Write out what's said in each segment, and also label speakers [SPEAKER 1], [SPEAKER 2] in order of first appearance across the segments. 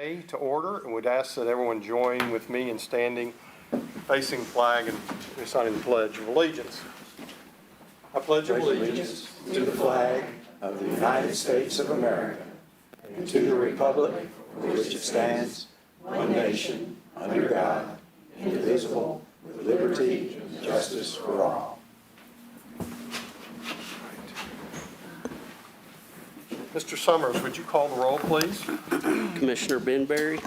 [SPEAKER 1] To order, and would ask that everyone join with me in standing, facing the flag, and reciting the Pledge of Allegiance. I pledge allegiance
[SPEAKER 2] to the flag of the United States of America and to the republic for which it stands, one nation, under God, indivisible, with liberty and justice for all.
[SPEAKER 1] Mr. Summers, would you call the roll, please?
[SPEAKER 3] Commissioner Benberry,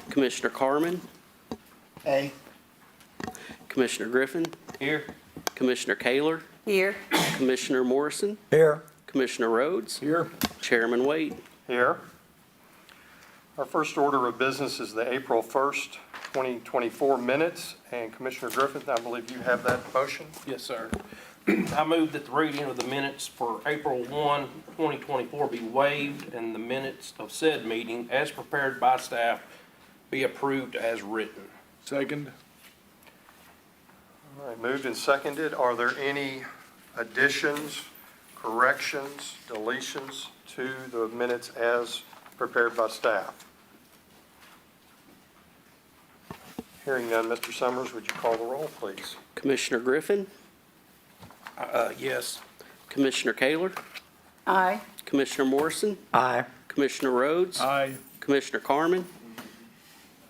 [SPEAKER 3] Commissioner Carmen,
[SPEAKER 2] A.
[SPEAKER 3] Commissioner Griffin,
[SPEAKER 1] Here.
[SPEAKER 3] Commissioner Kaler,
[SPEAKER 4] Here.
[SPEAKER 3] Commissioner Morrison,
[SPEAKER 2] Here.
[SPEAKER 3] Commissioner Rhodes,
[SPEAKER 2] Here.
[SPEAKER 3] Chairman Wade.
[SPEAKER 1] Here. Our first order of business is the April 1st, 2024 minutes, and Commissioner Griffith, I believe you have that motion.
[SPEAKER 5] Yes, sir. I move that the reading of the minutes for April 1, 2024 be waived and the minutes of said meeting as prepared by staff be approved as written.
[SPEAKER 2] Second.
[SPEAKER 1] All right, moved and seconded. Are there any additions, corrections, deletions to the minutes as prepared by staff? Hearing none, Mr. Summers, would you call the roll, please?
[SPEAKER 3] Commissioner Griffin,
[SPEAKER 5] Yes.
[SPEAKER 3] Commissioner Kaler,
[SPEAKER 4] Aye.
[SPEAKER 3] Commissioner Morrison,
[SPEAKER 2] Aye.
[SPEAKER 3] Commissioner Rhodes,
[SPEAKER 2] Aye.
[SPEAKER 3] Commissioner Carmen,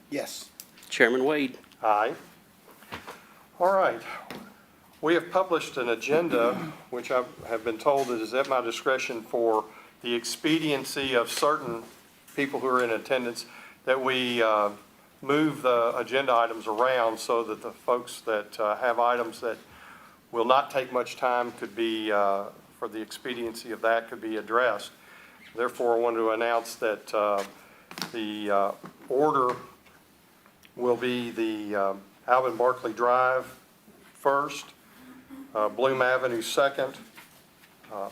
[SPEAKER 2] Yes.
[SPEAKER 3] Chairman Wade.
[SPEAKER 1] Aye. All right. We have published an agenda, which I have been told is at my discretion for the expediency of certain people who are in attendance, that we move the agenda items around so that the folks that have items that will not take much time could be, for the expediency of that, could be addressed. Therefore, I wanted to announce that the order will be the Alvin Barkley Drive first, Bloom Avenue second,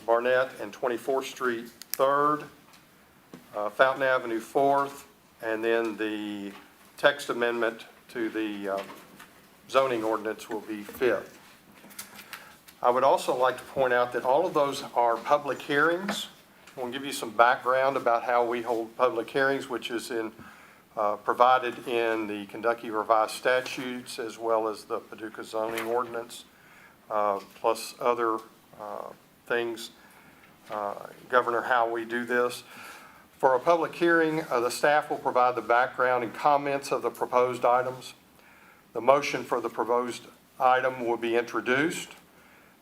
[SPEAKER 1] Barnett and 24th Street third, Fountain Avenue fourth, and then the text amendment to the zoning ordinance will be fifth. I would also like to point out that all of those are public hearings. I want to give you some background about how we hold public hearings, which is provided in the Kentucky Revised Statutes as well as the Paducah zoning ordinance, plus other things govern how we do this. For a public hearing, the staff will provide the background and comments of the proposed items. The motion for the proposed item will be introduced.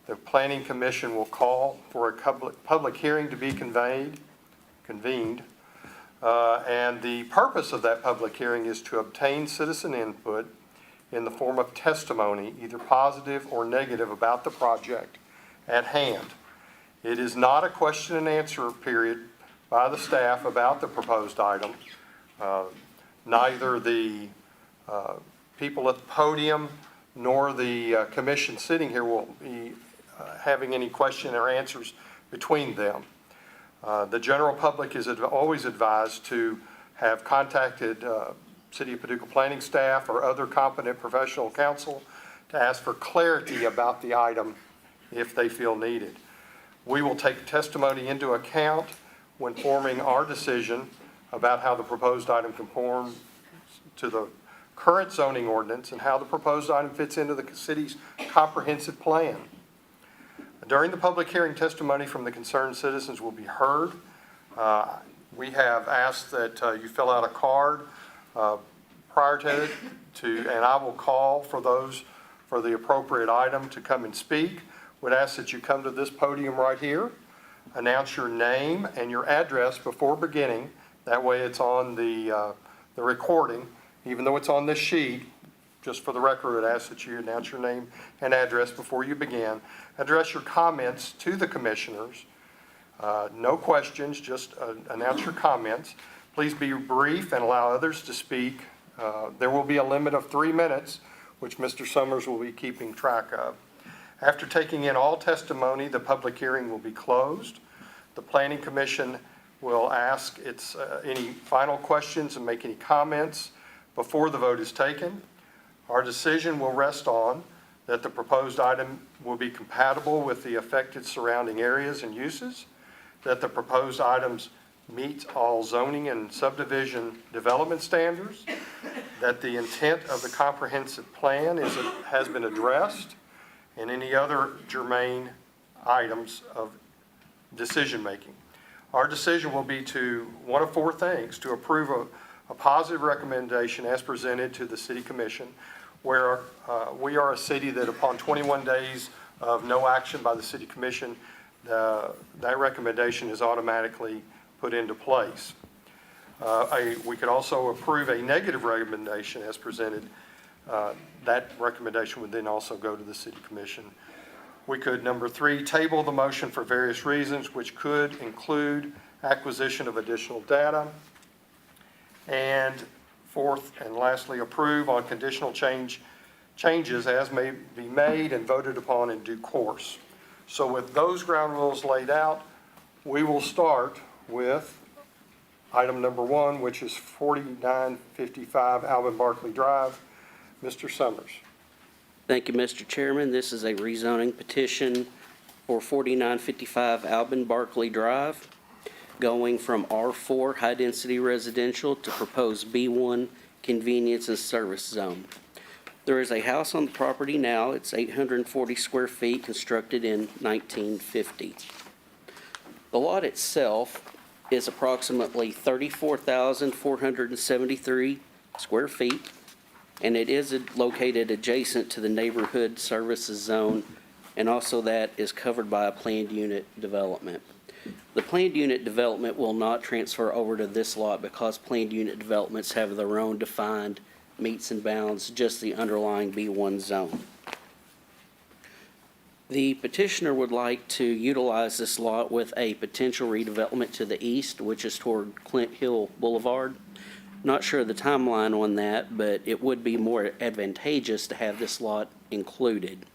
[SPEAKER 1] The Planning Commission will call for a public hearing to be convened. And the purpose of that public hearing is to obtain citizen input in the form of testimony, either positive or negative, about the project at hand. It is not a question and answer period by the staff about the proposed item. Neither the people at the podium nor the commission sitting here will be having any question or answers between them. The general public is always advised to have contacted City of Paducah planning staff or other competent professional counsel to ask for clarity about the item if they feel needed. We will take testimony into account when forming our decision about how the proposed item conforms to the current zoning ordinance and how the proposed item fits into the city's comprehensive plan. During the public hearing, testimony from the concerned citizens will be heard. We have asked that you fill out a card prior to it, and I will call for those for the appropriate item to come and speak. Would ask that you come to this podium right here, announce your name and your address before beginning. That way it's on the recording, even though it's on this sheet. Just for the record, I'd ask that you announce your name and address before you begin. Address your comments to the commissioners. No questions, just announce your comments. Please be brief and allow others to speak. There will be a limit of 3 minutes, which Mr. Summers will be keeping track of. After taking in all testimony, the public hearing will be closed. The Planning Commission will ask any final questions and make any comments before the vote is taken. Our decision will rest on that the proposed item will be compatible with the affected surrounding areas and uses, that the proposed items meets all zoning and subdivision development standards, that the intent of the comprehensive plan has been addressed, and any other germane items of decision-making. Our decision will be to, one of four things, to approve a positive recommendation as presented to the City Commission, where we are a city that upon 21 days of no action by the City Commission, that recommendation is automatically put into place. We could also approve a negative recommendation as presented. That recommendation would then also go to the City Commission. We could, number three, table the motion for various reasons, which could include acquisition of additional data. And fourth and lastly, approve on conditional changes as may be made and voted upon in due course. So with those ground rules laid out, we will start with item number one, which is 4955 Alvin Barkley Drive. Mr. Summers.
[SPEAKER 3] Thank you, Mr. Chairman. This is a rezoning petition for 4955 Alvin Barkley Drive, going from R4 high-density residential to proposed B1 convenience and service zone. There is a house on the property now. It's 840 square feet, constructed in 1950. The lot itself is approximately 34,473 square feet, and it is located adjacent to the neighborhood services zone, and also that is covered by a planned unit development. The planned unit development will not transfer over to this lot because planned unit developments have their own defined meets and bounds, just the underlying B1 zone. The petitioner would like to utilize this lot with a potential redevelopment to the east, which is toward Clint Hill Boulevard. Not sure of the timeline on that, but it would be more advantageous to have this lot included.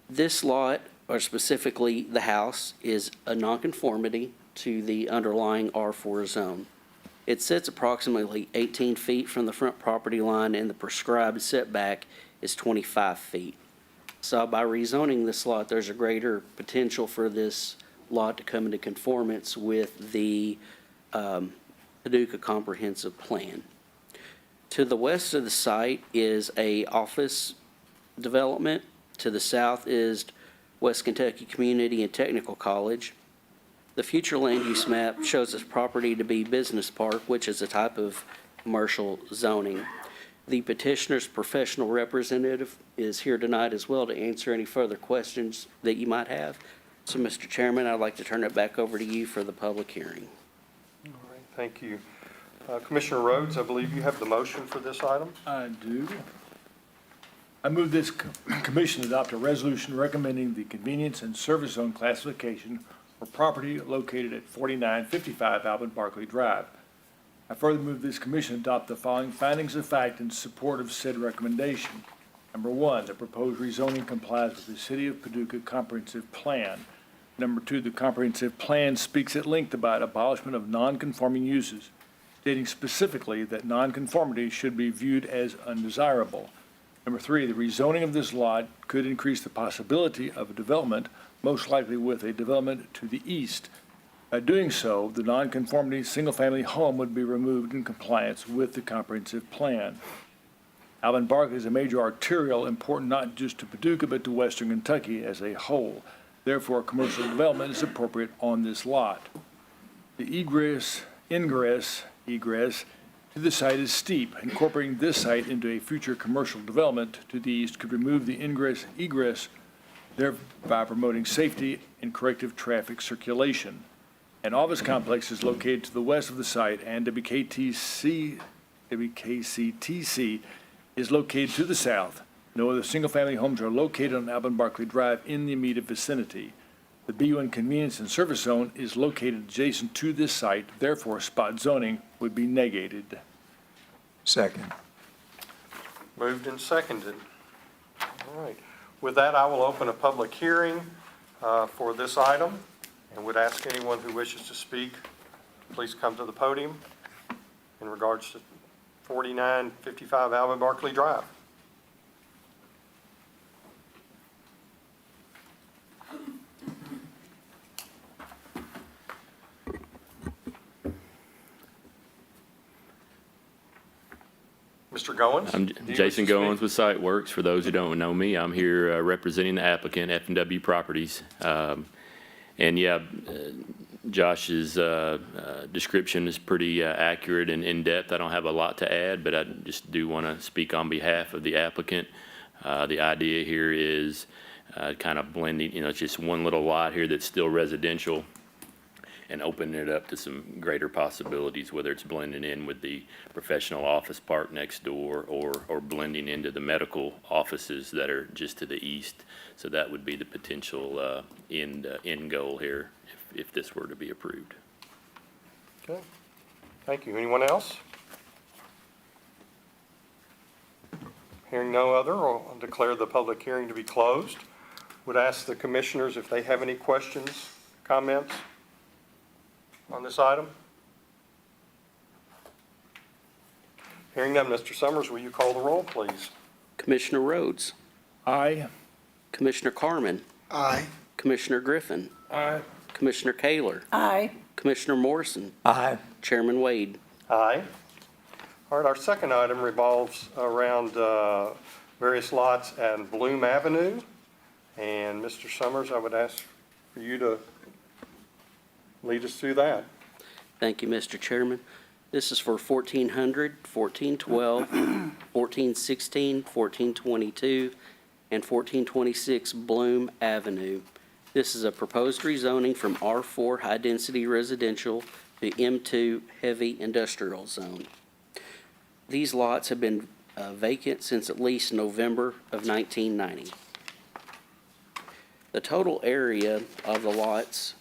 [SPEAKER 3] This lot, or specifically the house, is a nonconformity to the underlying R4 zone. It sits approximately 18 feet from the front property line, and the prescribed setback is 25 feet. So by rezoning this lot, there's a greater potential for this lot to come into conformance with the Paducah Comprehensive Plan. To the west of the site is a office development. To the south is West Kentucky Community and Technical College. The future land use map shows this property to be business park, which is a type of commercial zoning. The petitioner's professional representative is here tonight as well to answer any further questions that you might have. So, Mr. Chairman, I'd like to turn it back over to you for the public hearing.
[SPEAKER 1] All right, thank you. Commissioner Rhodes, I believe you have the motion for this item.
[SPEAKER 4] I do. I move this commission adopt a resolution recommending the convenience and service zone classification for property located at 4955 Alvin Barkley Drive. I further move this commission adopt the following findings of fact in support of said recommendation. Number one, the proposed rezoning complies with the City of Paducah Comprehensive Plan. Number two, the comprehensive plan speaks at length about abolishment of non-conforming uses, stating specifically that nonconformity should be viewed as undesirable. Number three, the rezoning of this lot could increase the possibility of a development, most likely with a development to the east. By doing so, the nonconformity single-family home would be removed in compliance with the comprehensive plan. Alvin Barkley is a major arterial important not just to Paducah but to western Kentucky as a whole. Therefore, commercial development is appropriate on this lot. The ingress to the site is steep. Incorporating this site into a future commercial development to the east could remove the egress, thereby promoting safety and corrective traffic circulation. An office complex is located to the west of the site, and WKCTC is located to the south. No other single-family homes are located on Alvin Barkley Drive in the immediate vicinity. The B1 convenience and service zone is located adjacent to this site, therefore spot zoning would be negated.
[SPEAKER 2] Second.
[SPEAKER 1] Moved and seconded. All right. With that, I will open a public hearing for this item and would ask anyone who wishes to speak, please come to the podium in regards to 4955 Alvin Barkley Drive. Mr. Goins?
[SPEAKER 6] I'm
[SPEAKER 1] do you wish
[SPEAKER 6] Jason
[SPEAKER 1] to speak?
[SPEAKER 6] Goins with SiteWorks. For those who don't know me, I'm here representing the applicant, F&W Properties. And yeah, Josh's description is pretty accurate and in-depth. I don't have a lot to add, but I just do want to speak on behalf of the applicant. The idea here is kind of blending, it's just one little lot here that's still residential, and opening it up to some greater possibilities, whether it's blending in with the professional office park next door or blending into the medical offices that are just to the east. So that would be the potential end goal here if this were to be approved.
[SPEAKER 1] Okay, thank you. Anyone else? Hearing no other, I'll declare the public hearing to be closed. Would ask the commissioners if they have any questions, comments on this item? Hearing none, Mr. Summers, will you call the roll, please?
[SPEAKER 3] Commissioner Rhodes,
[SPEAKER 4] Aye.
[SPEAKER 3] Commissioner Carmen,
[SPEAKER 7] Aye.
[SPEAKER 3] Commissioner Griffin,
[SPEAKER 5] Aye.
[SPEAKER 3] Commissioner Kaler,
[SPEAKER 7] Aye.
[SPEAKER 3] Commissioner Morrison,
[SPEAKER 2] Aye.
[SPEAKER 3] Chairman Wade.
[SPEAKER 1] Aye. All right, our second item revolves around various lots at Bloom Avenue. And Mr. Summers, I would ask for you to lead us through that.
[SPEAKER 3] Thank you, Mr. Chairman. This is for 1400, 1412, 1416, 1422, and 1426 Bloom Avenue. This is a proposed rezoning from R4 high-density residential to M2 heavy industrial zone. These lots have been vacant since at least November of 1990. The total area of the lots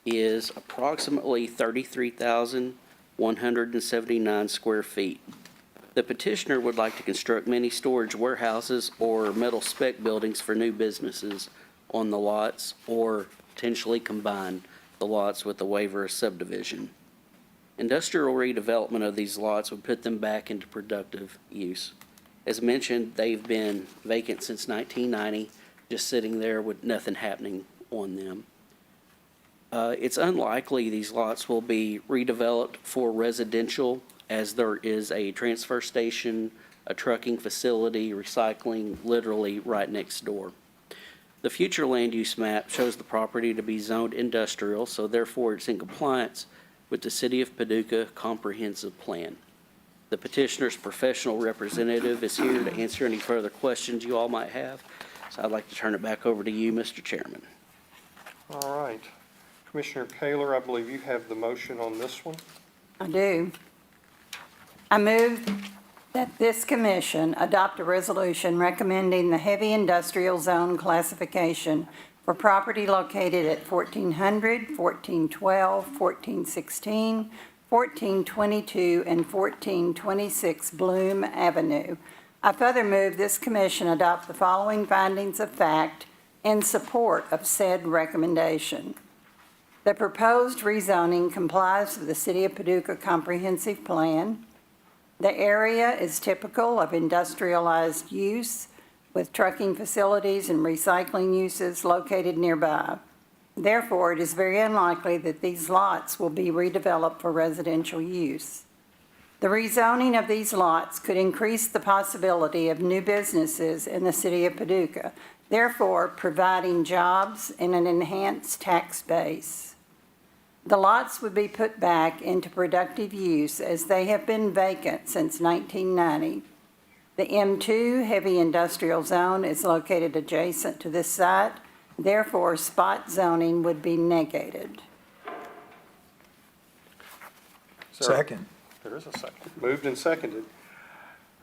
[SPEAKER 3] is approximately 33,179 square feet. The petitioner would like to construct many storage warehouses or metal spec buildings for new businesses on the lots, or potentially combine the lots with a waiver of subdivision. Industrial redevelopment of these lots would put them back into productive use. As mentioned, they've been vacant since 1990, just sitting there with nothing happening on them. It's unlikely these lots will be redeveloped for residential, as there is a transfer station, a trucking facility, recycling literally right next door. The future land use map shows the property to be zoned industrial, so therefore it's in compliance with the City of Paducah Comprehensive Plan. The petitioner's professional representative is here to answer any further questions you all might have. So I'd like to turn it back over to you, Mr. Chairman.
[SPEAKER 1] All right. Commissioner Kaler, I believe you have the motion on this one.
[SPEAKER 7] I do. I move that this commission adopt a resolution recommending the heavy industrial zone classification for property located at 1400, 1412, 1416, 1422, and 1426 Bloom Avenue. I further move this commission adopt the following findings of fact in support of said recommendation. The proposed rezoning complies with the City of Paducah Comprehensive Plan. The area is typical of industrialized use with trucking facilities and recycling uses located nearby. Therefore, it is very unlikely that these lots will be redeveloped for residential use. The rezoning of these lots could increase the possibility of new businesses in the City of Paducah, therefore providing jobs and an enhanced tax base. The lots would be put back into productive use as they have been vacant since 1990. The M2 heavy industrial zone is located adjacent to this site, therefore spot zoning would be negated.
[SPEAKER 2] Second.
[SPEAKER 1] There is a second. Moved and seconded.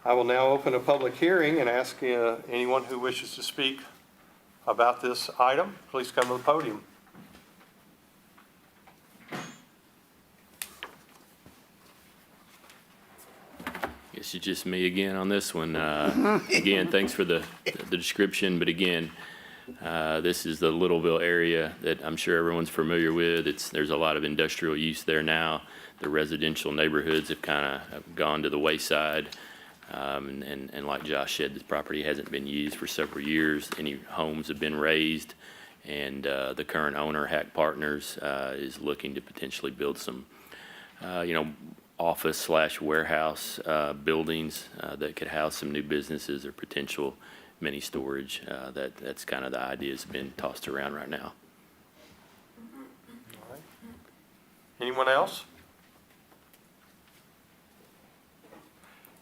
[SPEAKER 1] I will now open a public hearing and ask anyone who wishes to speak about this item, please come to the podium.
[SPEAKER 6] Guess it's just me again on this one. Again, thanks for the description, but again, this is the Littleville area that I'm sure everyone's familiar with. There's a lot of industrial use there now. The residential neighborhoods have kind of gone to the wayside. And like Josh said, this property hasn't been used for several years. Any homes have been raised, and the current owner, Hack Partners, is looking to potentially build some, office/warehouse buildings that could house some new businesses or potential mini storage. That's kind of the idea that's been tossed around right now.
[SPEAKER 1] Anyone else?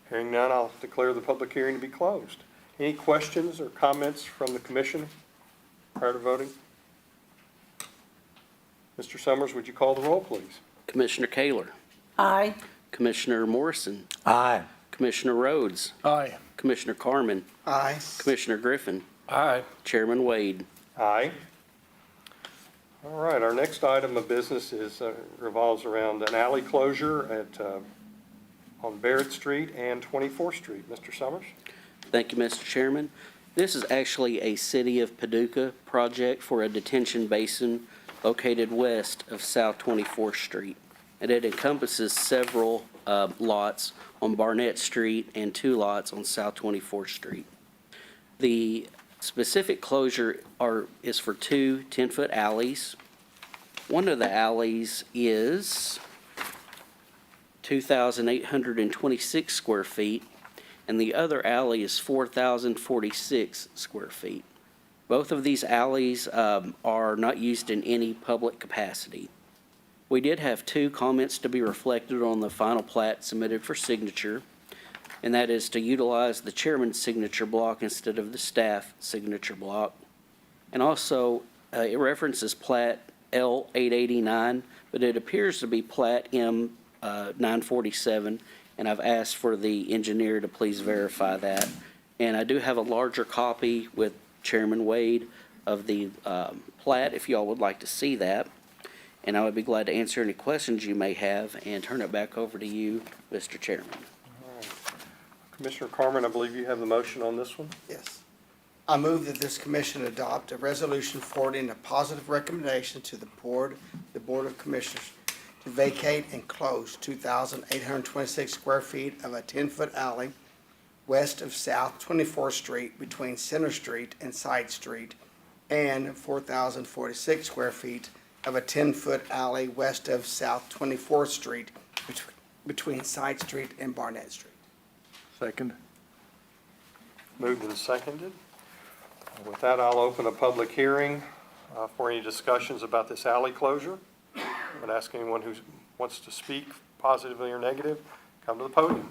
[SPEAKER 1] Hearing none, I'll declare the public hearing to be closed. Any questions or comments from the commission prior to voting? Mr. Summers, would you call the roll, please?
[SPEAKER 3] Commissioner Kaler,
[SPEAKER 7] Aye.
[SPEAKER 3] Commissioner Morrison,
[SPEAKER 2] Aye.
[SPEAKER 3] Commissioner Rhodes,
[SPEAKER 4] Aye.
[SPEAKER 3] Commissioner Carmen,
[SPEAKER 2] Aye.
[SPEAKER 3] Commissioner Griffin,
[SPEAKER 5] Aye.
[SPEAKER 3] Chairman Wade.
[SPEAKER 1] Aye. All right, our next item of business revolves around an alley closure on Barrett Street and 24th Street. Mr. Summers?
[SPEAKER 3] Thank you, Mr. Chairman. This is actually a City of Paducah project for a detention basin located west of South 24th Street. And it encompasses several lots on Barnett Street and 2 lots on South 24th Street. The specific closure is for 2 10-foot alleys. One of the alleys is 2,826 square feet, and the other alley is 4,046 square feet. Both of these alleys are not used in any public capacity. We did have 2 comments to be reflected on the final plat submitted for signature, and that is to utilize the chairman's signature block instead of the staff signature block. And also, it references plat L889, but it appears to be plat M947, and I've asked for the engineer to please verify that. And I do have a larger copy with Chairman Wade of the plat, if y'all would like to see that. And I would be glad to answer any questions you may have and turn it back over to you, Mr. Chairman.
[SPEAKER 1] Commissioner Carmen, I believe you have the motion on this one.
[SPEAKER 8] Yes. I move that this commission adopt a resolution forwarding a positive recommendation to the Board of Commissioners to vacate and close 2,826 square feet of a 10-foot alley west of South 24th Street between Center Street and Side Street, and 4,046 square feet of a 10-foot alley west of South 24th Street between Side Street and Barnett Street.
[SPEAKER 4] Second.
[SPEAKER 1] Moved and seconded. With that, I'll open a public hearing for any discussions about this alley closure. I would ask anyone who wants to speak positively or negative, come to the podium.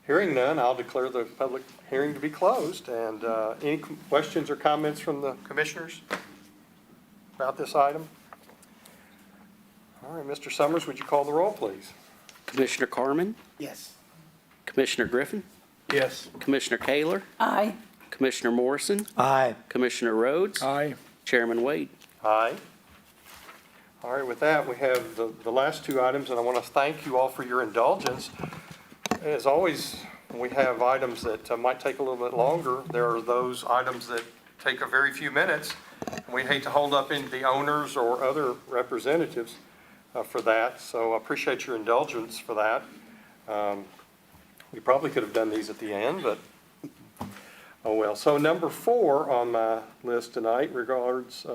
[SPEAKER 1] Hearing none, I'll declare the public hearing to be closed. And any questions or comments from the commissioners about this item? All right, Mr. Summers, would you call the roll, please?
[SPEAKER 3] Commissioner Carmen,
[SPEAKER 8] Yes.
[SPEAKER 3] Commissioner Griffin,
[SPEAKER 5] Yes.
[SPEAKER 3] Commissioner Kaler,
[SPEAKER 7] Aye.
[SPEAKER 3] Commissioner Morrison,
[SPEAKER 2] Aye.
[SPEAKER 3] Commissioner Rhodes,
[SPEAKER 4] Aye.
[SPEAKER 3] Chairman Wade.
[SPEAKER 1] Aye. All right, with that, we have the last 2 items, and I want to thank you all for your indulgence. As always, when we have items that might take a little bit longer, there are those items that take a very few minutes. We hate to hold up the owners or other representatives for that, so I appreciate your indulgence for that. We probably could have done these at the end, but oh well. So number 4 on my list tonight regards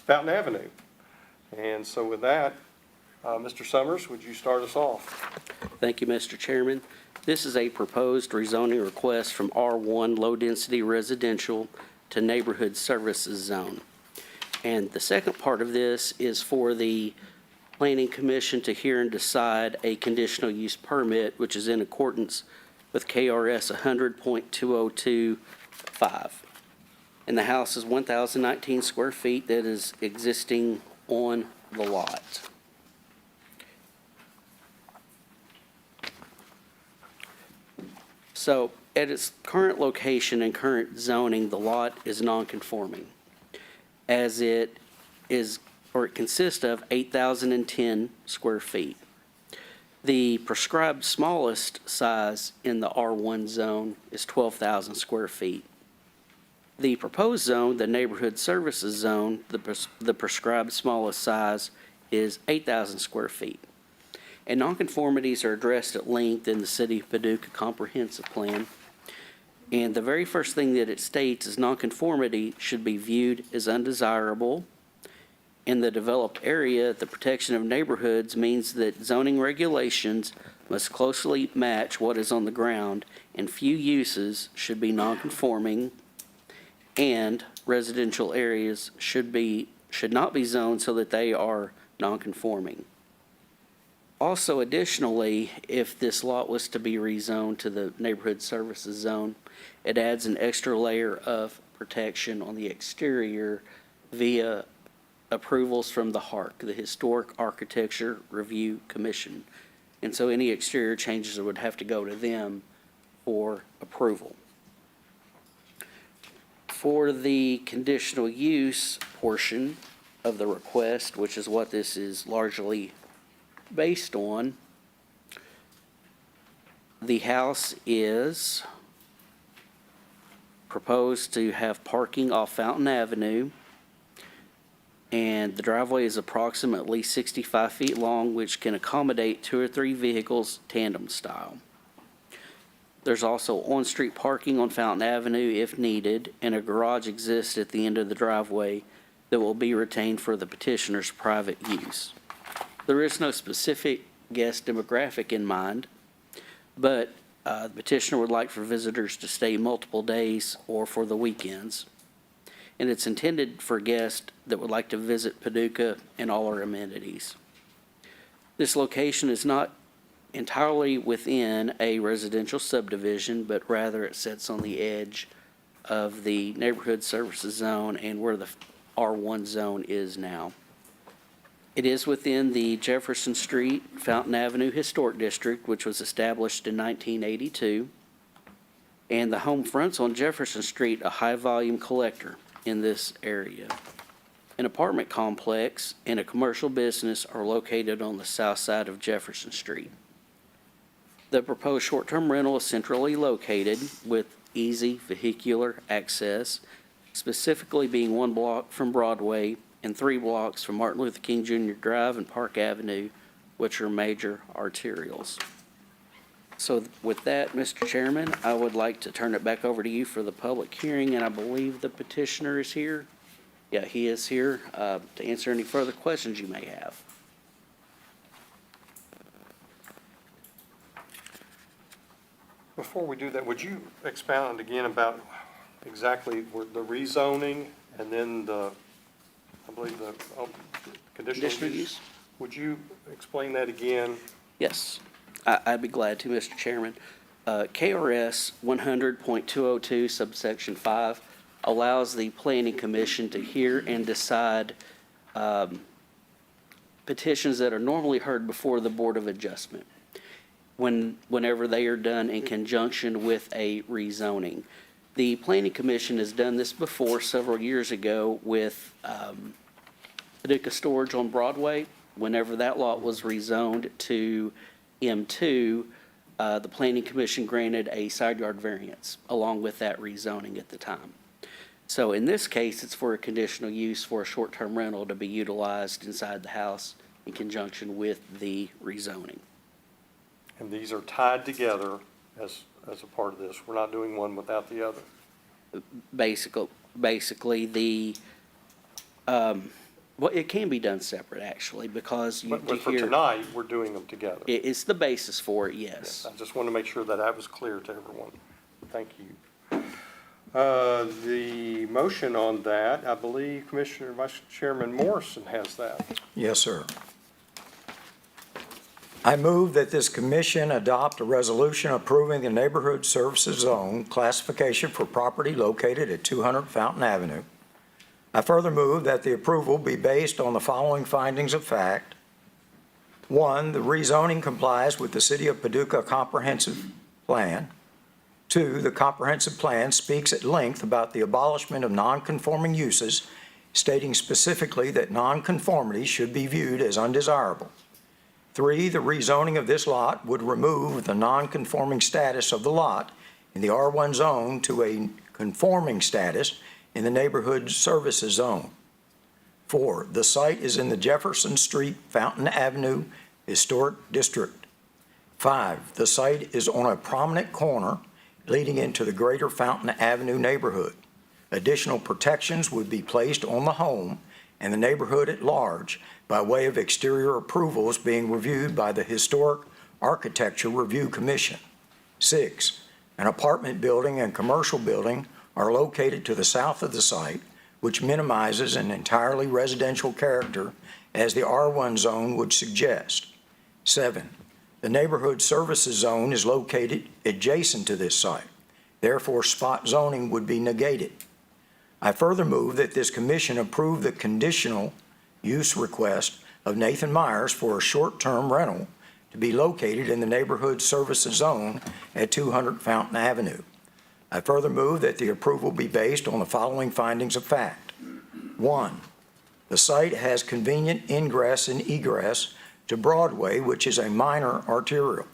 [SPEAKER 1] Fountain Avenue. And so with that, Mr. Summers, would you start us off?
[SPEAKER 3] Thank you, Mr. Chairman. This is a proposed rezoning request from R1 low-density residential to neighborhood services zone. And the second part of this is for the Planning Commission to hear and decide a conditional use permit, which is in accordance with KRS 100.2025. And the house is 1,019 square feet that is existing on the lot. So at its current location and current zoning, the lot is non-conforming, as it consists of 8,010 square feet. The prescribed smallest size in the R1 zone is 12,000 square feet. The proposed zone, the neighborhood services zone, the prescribed smallest size is 8,000 square feet. And nonconformities are addressed at length in the City of Paducah Comprehensive Plan. And the very first thing that it states is nonconformity should be viewed as undesirable In the developed area, the protection of neighborhoods means that zoning regulations must closely match what is on the ground, and few uses should be nonconforming, and residential areas should not be zoned so that they are nonconforming. Also, additionally, if this lot was to be rezoned to the neighborhood services zone, it adds an extra layer of protection on the exterior via approvals from the HARC, the Historic Architecture Review Commission. And so any exterior changes would have to go to them for approval. For the conditional use portion of the request, which is what this is largely based on, the house is proposed to have parking off Fountain Avenue, and the driveway is approximately 65 feet long, which can accommodate 2 or 3 vehicles tandem style. There's also on-street parking on Fountain Avenue if needed, and a garage exists at the end of the driveway that will be retained for the petitioner's private use. There is no specific guest demographic in mind, but the petitioner would like for visitors to stay multiple days or for the weekends. And it's intended for guests that would like to visit Paducah and all our amenities. This location is not entirely within a residential subdivision, but rather it sits on the edge of the neighborhood services zone and where the R1 zone is now. It is within the Jefferson Street, Fountain Avenue Historic District, which was established in 1982. And the home fronts on Jefferson Street, a high-volume collector in this area. An apartment complex and a commercial business are located on the south side of Jefferson Street. The proposed short-term rental is centrally located with easy vehicular access, specifically being 1 block from Broadway and 3 blocks from Martin Luther King Jr. Drive and Park Avenue, which are major arterials. So with that, Mr. Chairman, I would like to turn it back over to you for the public hearing, and I believe the petitioner is here. Yeah, he is here to answer any further questions you may have.
[SPEAKER 1] Before we do that, would you expound again about exactly the rezoning and then I believe the conditional use? Would you explain that again?
[SPEAKER 3] Yes, I'd be glad to, Mr. Chairman. KRS 100.202 subsection 5 allows the Planning Commission to hear and decide petitions that are normally heard before the Board of Adjustment whenever they are done in conjunction with a rezoning. The Planning Commission has done this before several years ago with Paducah Storage on Broadway. Whenever that lot was rezoned to M2, the Planning Commission granted a side yard variance along with that rezoning at the time. So in this case, it's for a conditional use for a short-term rental to be utilized inside the house in conjunction with the rezoning.
[SPEAKER 1] And these are tied together as a part of this. We're not doing one without the other.
[SPEAKER 3] Basically, well, it can be done separate, actually, because you
[SPEAKER 1] But for tonight, we're doing them together.
[SPEAKER 3] It's the basis for it, yes.
[SPEAKER 1] I just wanted to make sure that was clear to everyone. Thank you. The motion on that, I believe Commissioner Vice Chairman Morrison has that.
[SPEAKER 2] Yes, sir. I move that this commission adopt a resolution approving the neighborhood services zone classification for property located at 200 Fountain Avenue. I further move that the approval be based on the following findings of fact. 1, the rezoning complies with the City of Paducah Comprehensive Plan. 2, the comprehensive plan speaks at length about the abolishment of nonconforming uses, stating specifically that nonconformity should be viewed as undesirable. 3, the rezoning of this lot would remove the nonconforming status of the lot in the R1 zone to a conforming status in the neighborhood services zone. 4, the site is in the Jefferson Street, Fountain Avenue Historic District. 5, the site is on a prominent corner leading into the greater Fountain Avenue neighborhood. Additional protections would be placed on the home and the neighborhood at large by way of exterior approvals being reviewed by the Historic Architecture Review Commission. 6, an apartment building and commercial building are located to the south of the site, which minimizes an entirely residential character as the R1 zone would suggest. 7, the neighborhood services zone is located adjacent to this site. Therefore, spot zoning would be negated. I further move that this commission approve the conditional use request of Nathan Myers for a short-term rental to be located in the neighborhood services zone at 200 Fountain Avenue. I further move that the approval be based on the following findings of fact. 1, the site has convenient ingress and egress to Broadway, which is a minor arterial.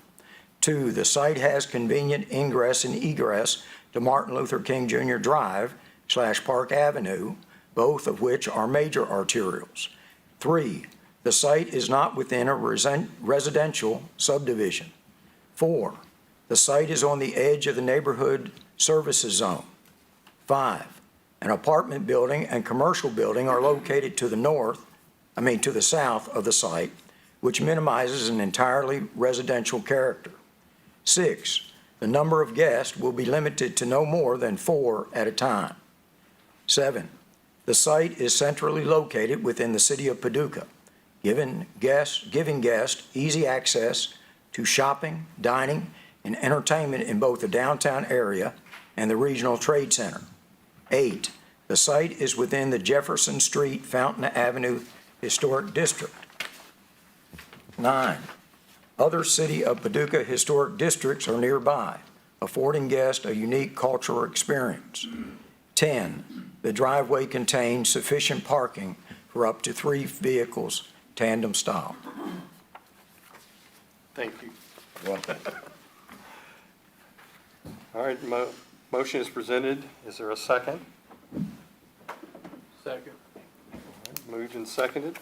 [SPEAKER 2] 2, the site has convenient ingress and egress to Martin Luther King Jr. Drive / Park Avenue, both of which are major arterials. 3, the site is not within a residential subdivision. 4, the site is on the edge of the neighborhood services zone. 5, an apartment building and commercial building are located to the south of the site, which minimizes an entirely residential character. 6, the number of guests will be limited to no more than 4 at a time. 7, the site is centrally located within the City of Paducah, giving guests easy access to shopping, dining, and entertainment in both the downtown area and the regional trade center. 8, the site is within the Jefferson Street, Fountain Avenue Historic District. 9, other City of Paducah historic districts are nearby, affording guests a unique cultural experience. 10, the driveway contains sufficient parking for up to 3 vehicles, tandem style.
[SPEAKER 1] Thank you. All right, motion is presented. Is there a second?
[SPEAKER 5] Second.
[SPEAKER 1] Moved and seconded.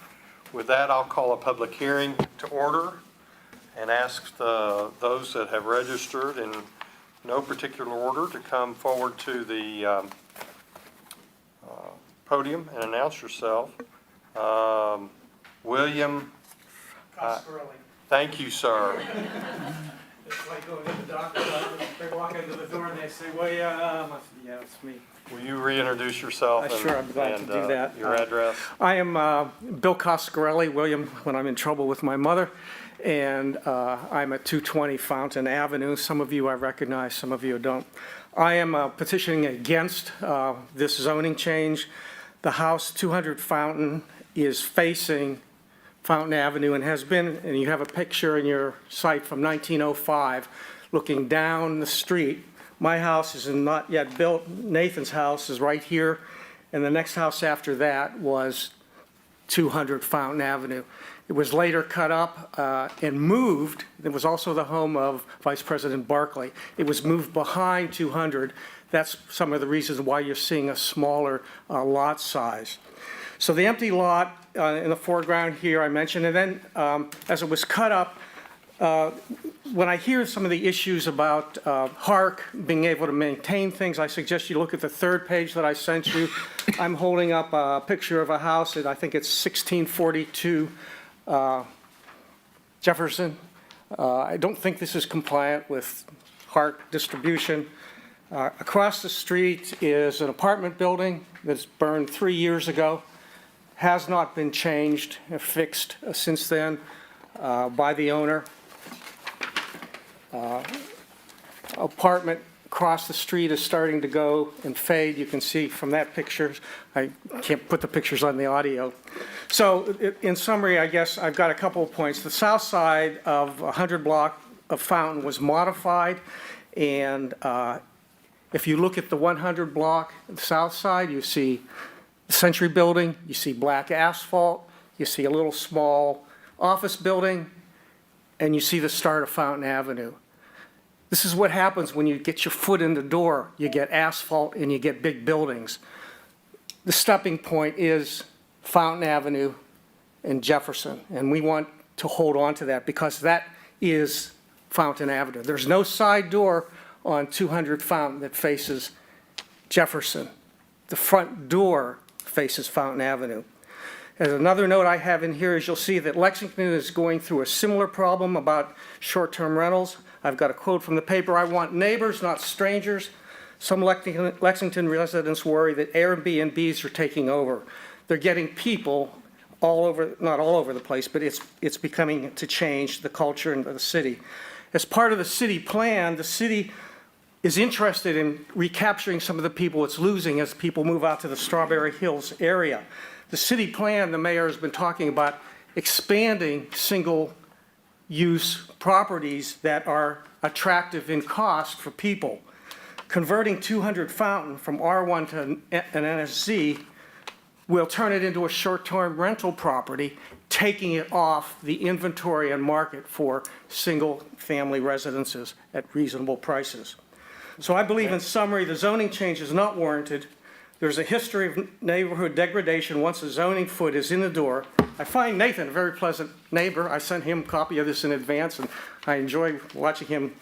[SPEAKER 1] With that, I'll call a public hearing to order and ask those that have registered in no particular order to come forward to the podium and announce yourself. William. Thank you, sir.
[SPEAKER 9] It's like going to the doctor's office, they walk into the door and they say, well, yeah, it's me.
[SPEAKER 1] Will you reintroduce yourself?
[SPEAKER 9] Sure, I'm glad to do that.
[SPEAKER 1] Your address?
[SPEAKER 9] I am Bill Coscarelli, William, when I'm in trouble with my mother, and I'm at 220 Fountain Avenue. Some of you I recognize, some of you don't. I am petitioning against this zoning change. The house, 200 Fountain, is facing Fountain Avenue and has been, and you have a picture in your site from 1905, looking down the street. My house is not yet built. Nathan's house is right here, and the next house after that was 200 Fountain Avenue. It was later cut up and moved. It was also the home of Vice President Barkley. It was moved behind 200. That's some of the reasons why you're seeing a smaller lot size. So the empty lot in the foreground here I mentioned, and then as it was cut up, when I hear some of the issues about HARC being able to maintain things, I suggest you look at the third page that I sent you. I'm holding up a picture of a house that I think it's 1642 Jefferson. I don't think this is compliant with HARC distribution. Across the street is an apartment building that's burned 3 years ago. Has not been changed, fixed since then by the owner. Apartment across the street is starting to go and fade. You can see from that picture. I can't put the pictures on the audio. So in summary, I guess I've got a couple of points. The south side of 100 block of Fountain was modified, and if you look at the 100 block, the south side, you see the Century Building, you see black asphalt, you see a little small office building, and you see the start of Fountain Avenue. This is what happens when you get your foot in the door. You get asphalt and you get big buildings. The stepping point is Fountain Avenue and Jefferson, and we want to hold on to that because that is Fountain Avenue. There's no side door on 200 Fountain that faces Jefferson. The front door faces Fountain Avenue. As another note I have in here is you'll see that Lexington is going through a similar problem about short-term rentals. I've got a quote from the paper, "I want neighbors, not strangers." Some Lexington residents worry that Airbnbs are taking over. They're getting people all over, not all over the place, but it's becoming to change the culture in the city. As part of the city plan, the city is interested in recapturing some of the people it's losing as people move out to the Strawberry Hills area. The city plan, the mayor has been talking about expanding single-use properties that are attractive in cost for people. Converting 200 Fountain from R1 to an NSZ will turn it into a short-term rental property, taking it off the inventory and market for single-family residences at reasonable prices. So I believe in summary, the zoning change is not warranted. There's a history of neighborhood degradation once the zoning foot is in the door. I find Nathan a very pleasant neighbor. I sent him a copy of this in advance, and I enjoy watching him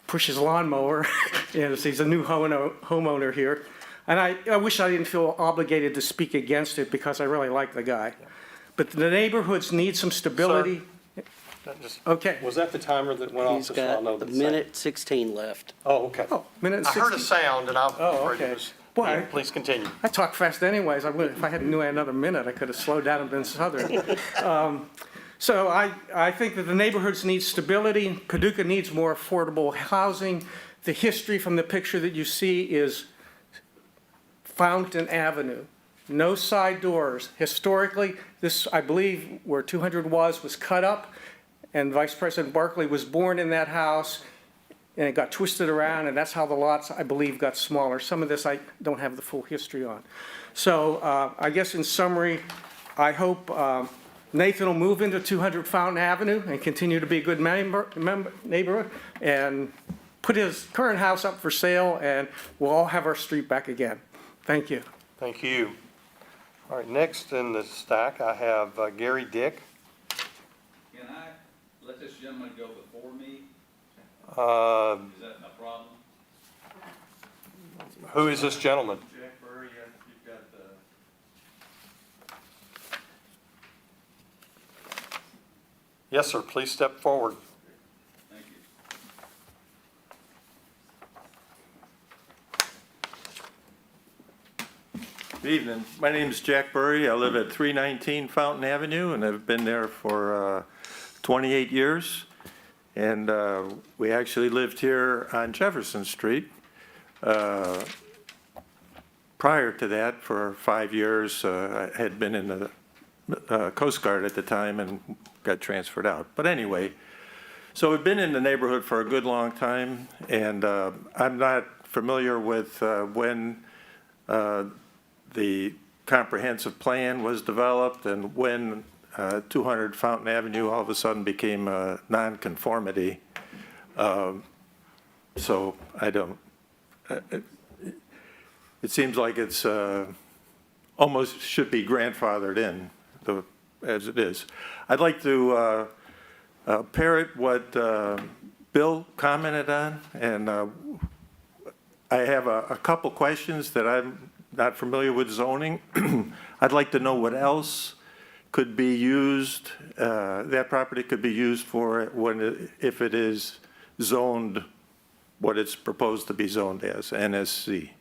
[SPEAKER 9] push his lawnmower. He's a new homeowner here. And I wish I didn't feel obligated to speak against it because I really like the guy. But the neighborhoods need some stability. Okay.
[SPEAKER 1] Was that the timer that went off?
[SPEAKER 3] He's
[SPEAKER 1] Just so I know
[SPEAKER 3] got a
[SPEAKER 1] the same.
[SPEAKER 3] minute 16 left.
[SPEAKER 1] Oh, okay.
[SPEAKER 9] Oh, minute and
[SPEAKER 1] I heard
[SPEAKER 9] 60.
[SPEAKER 1] a sound and I was
[SPEAKER 9] Oh,
[SPEAKER 1] afraid it
[SPEAKER 9] okay.
[SPEAKER 1] was.
[SPEAKER 9] Boy,
[SPEAKER 1] Yeah, please continue.
[SPEAKER 9] I talk fast anyways. If I had knew I had another minute, I could have slowed down and been southern. So I think that the neighborhoods need stability. Paducah needs more affordable housing. The history from the picture that you see is Fountain Avenue. No side doors. Historically, this, I believe, where 200 was cut up, and Vice President Barkley was born in that house, and it got twisted around, and that's how the lots, I believe, got smaller. Some of this I don't have the full history on. So I guess in summary, I hope Nathan will move into 200 Fountain Avenue and continue to be a good neighbor and put his current house up for sale, and we'll all have our street back again. Thank you.
[SPEAKER 1] Thank you. All right, next in the stack, I have Gary Dick.
[SPEAKER 10] Can I let this gentleman go before me?
[SPEAKER 1] Uh,
[SPEAKER 10] Is that a problem?
[SPEAKER 1] Who is this gentleman?
[SPEAKER 10] Jack Burry, you've got the.
[SPEAKER 1] Yes, sir, please step forward.
[SPEAKER 10] Thank you.
[SPEAKER 11] Good evening. My name is Jack Burry. I live at 319 Fountain Avenue, and I've been there for 28 years. And we actually lived here on Jefferson Street. Prior to that, for 5 years, I had been in the Coast Guard at the time and got transferred out. But anyway, so we've been in the neighborhood for a good long time, and I'm not familiar with when the comprehensive plan was developed and when 200 Fountain Avenue all of a sudden became a nonconformity. So I don't, it seems like it's almost should be grandfathered in as it is. I'd like to parrot what Bill commented on, and I have a couple questions that I'm not familiar with zoning. I'd like to know what else could be used, that property could be used for when, if it is zoned, what it's proposed to be zoned as, NSC.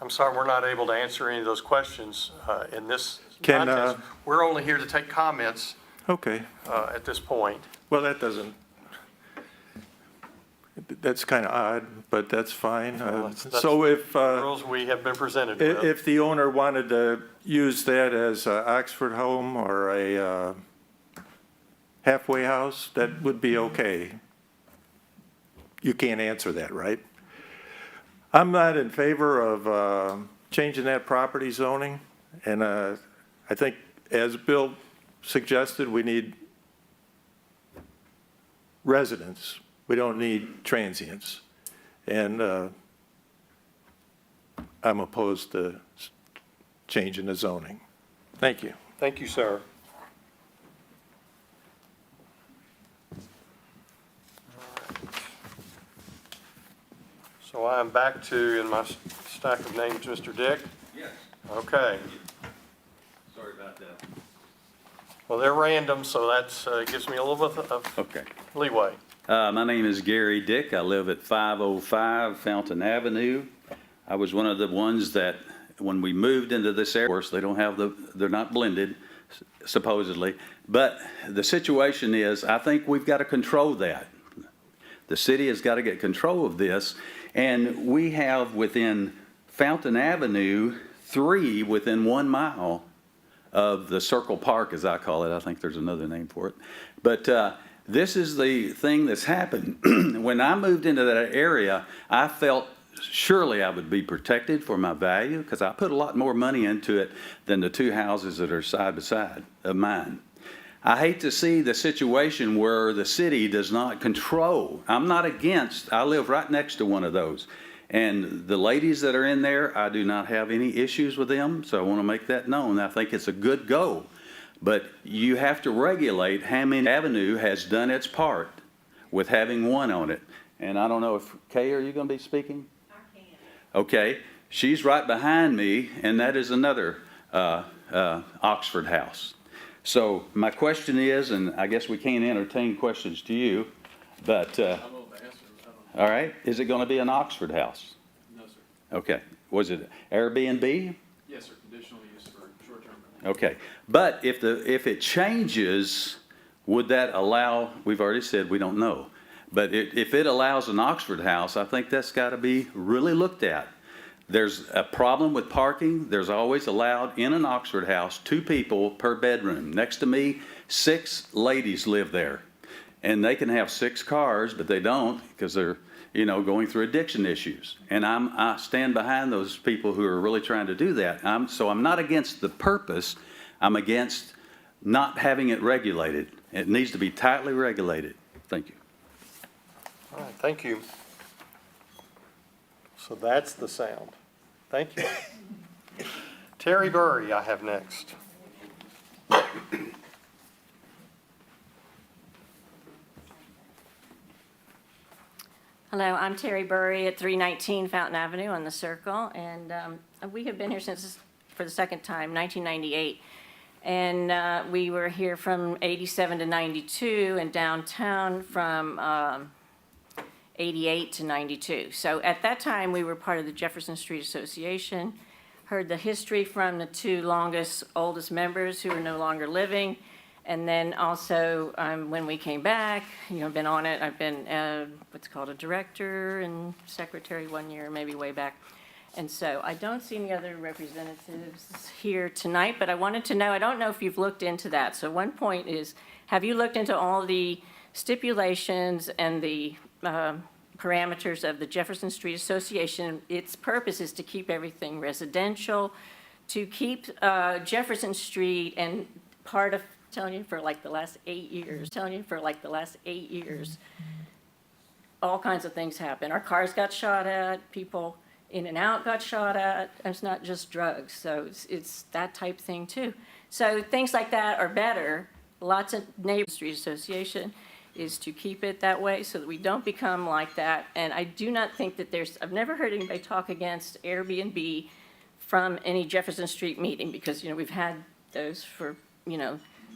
[SPEAKER 1] I'm sorry, we're not able to answer any of those questions in this
[SPEAKER 11] Can,
[SPEAKER 1] contest. We're only here to take comments
[SPEAKER 11] Okay,
[SPEAKER 1] at this point.
[SPEAKER 11] well, that doesn't, that's kind of odd, but that's fine.
[SPEAKER 1] That's
[SPEAKER 11] So if,
[SPEAKER 1] the rules we have been presented with.
[SPEAKER 11] if the owner wanted to use that as an Oxford home or a halfway house, that would be okay. You can't answer that, right? I'm not in favor of changing that property zoning, and I think, as Bill suggested, we need residents. We don't need transients. And I'm opposed to changing the zoning. Thank you.
[SPEAKER 1] Thank you, sir. So I'm back to, in my stack of names, Mr. Dick.
[SPEAKER 10] Yes,
[SPEAKER 1] Okay.
[SPEAKER 10] sorry Sorry about that.
[SPEAKER 1] Well, they're random, so that's, gives me a little bit of
[SPEAKER 10] Okay.
[SPEAKER 1] leeway.
[SPEAKER 10] My name is Gary Dick. I live at 505 Fountain Avenue. I was one of the ones that, when we moved into this area, of course, they don't have they're not blended, supposedly. But the situation is, I think we've got to control that. The city has got to get control of this. And we have within Fountain Avenue, 3 within 1 mile of the Circle Park, as I call it. I think there's another name for it. But this is the thing that's happened. When I moved into that area, I felt surely I would be protected for my value because I put a lot more money into it than the 2 houses that are side by side of mine. I hate to see the situation where the city does not control. I'm not against, I live right next to one of those. And the ladies that are in there, I do not have any issues with them, so I want to make that known. I think it's a good goal. But you have to regulate how many Avenue has done its part with having 1 on it. And I don't know if, Kay, are you going to be speaking? I can. Okay. She's right behind me, and that is another Oxford house. So my question is, and I guess we can't entertain questions to you, but, all right, is it going to be an Oxford house?
[SPEAKER 12] No, sir.
[SPEAKER 10] Okay. Was it Airbnb?
[SPEAKER 12] Yes, sir. Conditional use for short-term rental.
[SPEAKER 10] Okay, but if it changes, would that allow, we've already said we don't know, but if it allows an Oxford house, I think that's got to be really looked at. There's a problem with parking. There's always allowed in an Oxford house 2 people per bedroom. Next to me, 6 ladies live there. And they can have 6 cars, but they don't because they're, going through addiction issues. And I stand behind those people who are really trying to do that. So I'm not against the purpose. I'm against not having it regulated. It needs to be tightly regulated. Thank you.
[SPEAKER 1] All right, thank you. So that's the sound. Thank you. Terry Burry, I have next.
[SPEAKER 13] Hello, I'm Terry Burry at 319 Fountain Avenue on the Circle, and we have been here since, for the second time, 1998. And we were here from 87 to 92, and downtown from 88 to 92. So at that time, we were part of the Jefferson Street Association, heard the history from the 2 longest, oldest members who are no longer living. And then also, when we came back, been on it. I've been what's called a director and secretary 1 year, maybe way back. And so I don't see any other representatives here tonight, but I wanted to know, I don't know if you've looked into that. So one point is, have you looked into all the stipulations and the parameters of the Jefferson Street Association? Its purpose is to keep everything residential, to keep Jefferson Street and part of, telling you for like the last 8 years, all kinds of things happen. Our cars got shot at, people in and out got shot at. It's not just drugs, so it's that type thing too. So things like that are better. Lots of neighborhood street association is to keep it that way so that we don't become like that. And I do not think that I've never heard anybody talk against Airbnb from any Jefferson Street meeting because, we've had those for,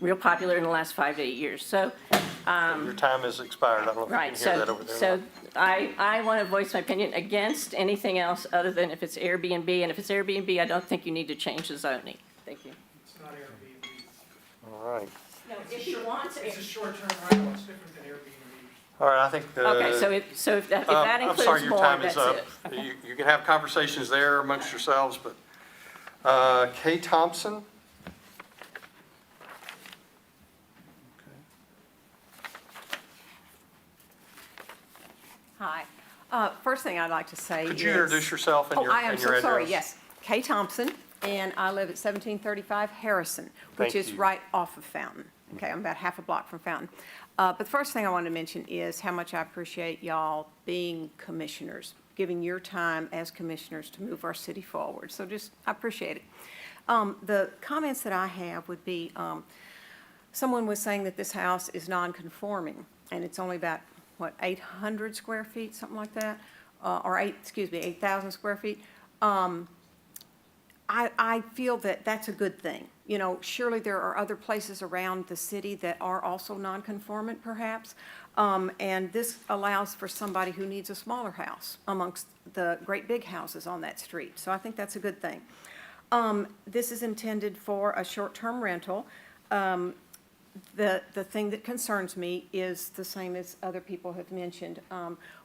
[SPEAKER 13] real popular in the last 5 to 8 years. So,
[SPEAKER 1] Your time has expired. I don't know if you
[SPEAKER 13] right,
[SPEAKER 1] can hear that over there.
[SPEAKER 13] so I want to voice my opinion against anything else other than if it's Airbnb. And if it's Airbnb, I don't think you need to change the zoning. Thank you.
[SPEAKER 9] It's not Airbnb.
[SPEAKER 1] All right.
[SPEAKER 13] No, if you want
[SPEAKER 9] It's a short-term rental, it's different than Airbnb.
[SPEAKER 1] All right, I think the.
[SPEAKER 13] Okay, so if that
[SPEAKER 1] I'm
[SPEAKER 13] includes
[SPEAKER 1] sorry, your
[SPEAKER 13] more,
[SPEAKER 1] time is
[SPEAKER 13] that's
[SPEAKER 1] up.
[SPEAKER 13] it.
[SPEAKER 1] You can have conversations there amongst yourselves, but Kay Thompson?
[SPEAKER 14] Hi. First thing I'd like to say is...
[SPEAKER 1] Could you introduce yourself and your
[SPEAKER 14] I am
[SPEAKER 1] address?
[SPEAKER 14] so sorry, yes. Kay Thompson, and I live at 1735 Harrison, which
[SPEAKER 1] Thank
[SPEAKER 14] is
[SPEAKER 1] you.
[SPEAKER 14] right off of Fountain. Okay, I'm about half a block from Fountain. But the first thing I wanted to mention is how much I appreciate y'all being commissioners, giving your time as commissioners to move our city forward. So I appreciate it. The comments that I have would be, someone was saying that this house is non-conforming, and it's only about 800 square feet, something like that, or 8,000 square feet. I feel that that's a good thing. You know, surely there are other places around the city that are also nonconformant perhaps. And this allows for somebody who needs a smaller house amongst the great big houses on that street. So I think that's a good thing. This is intended for a short-term rental. The thing that concerns me is the same as other people have mentioned.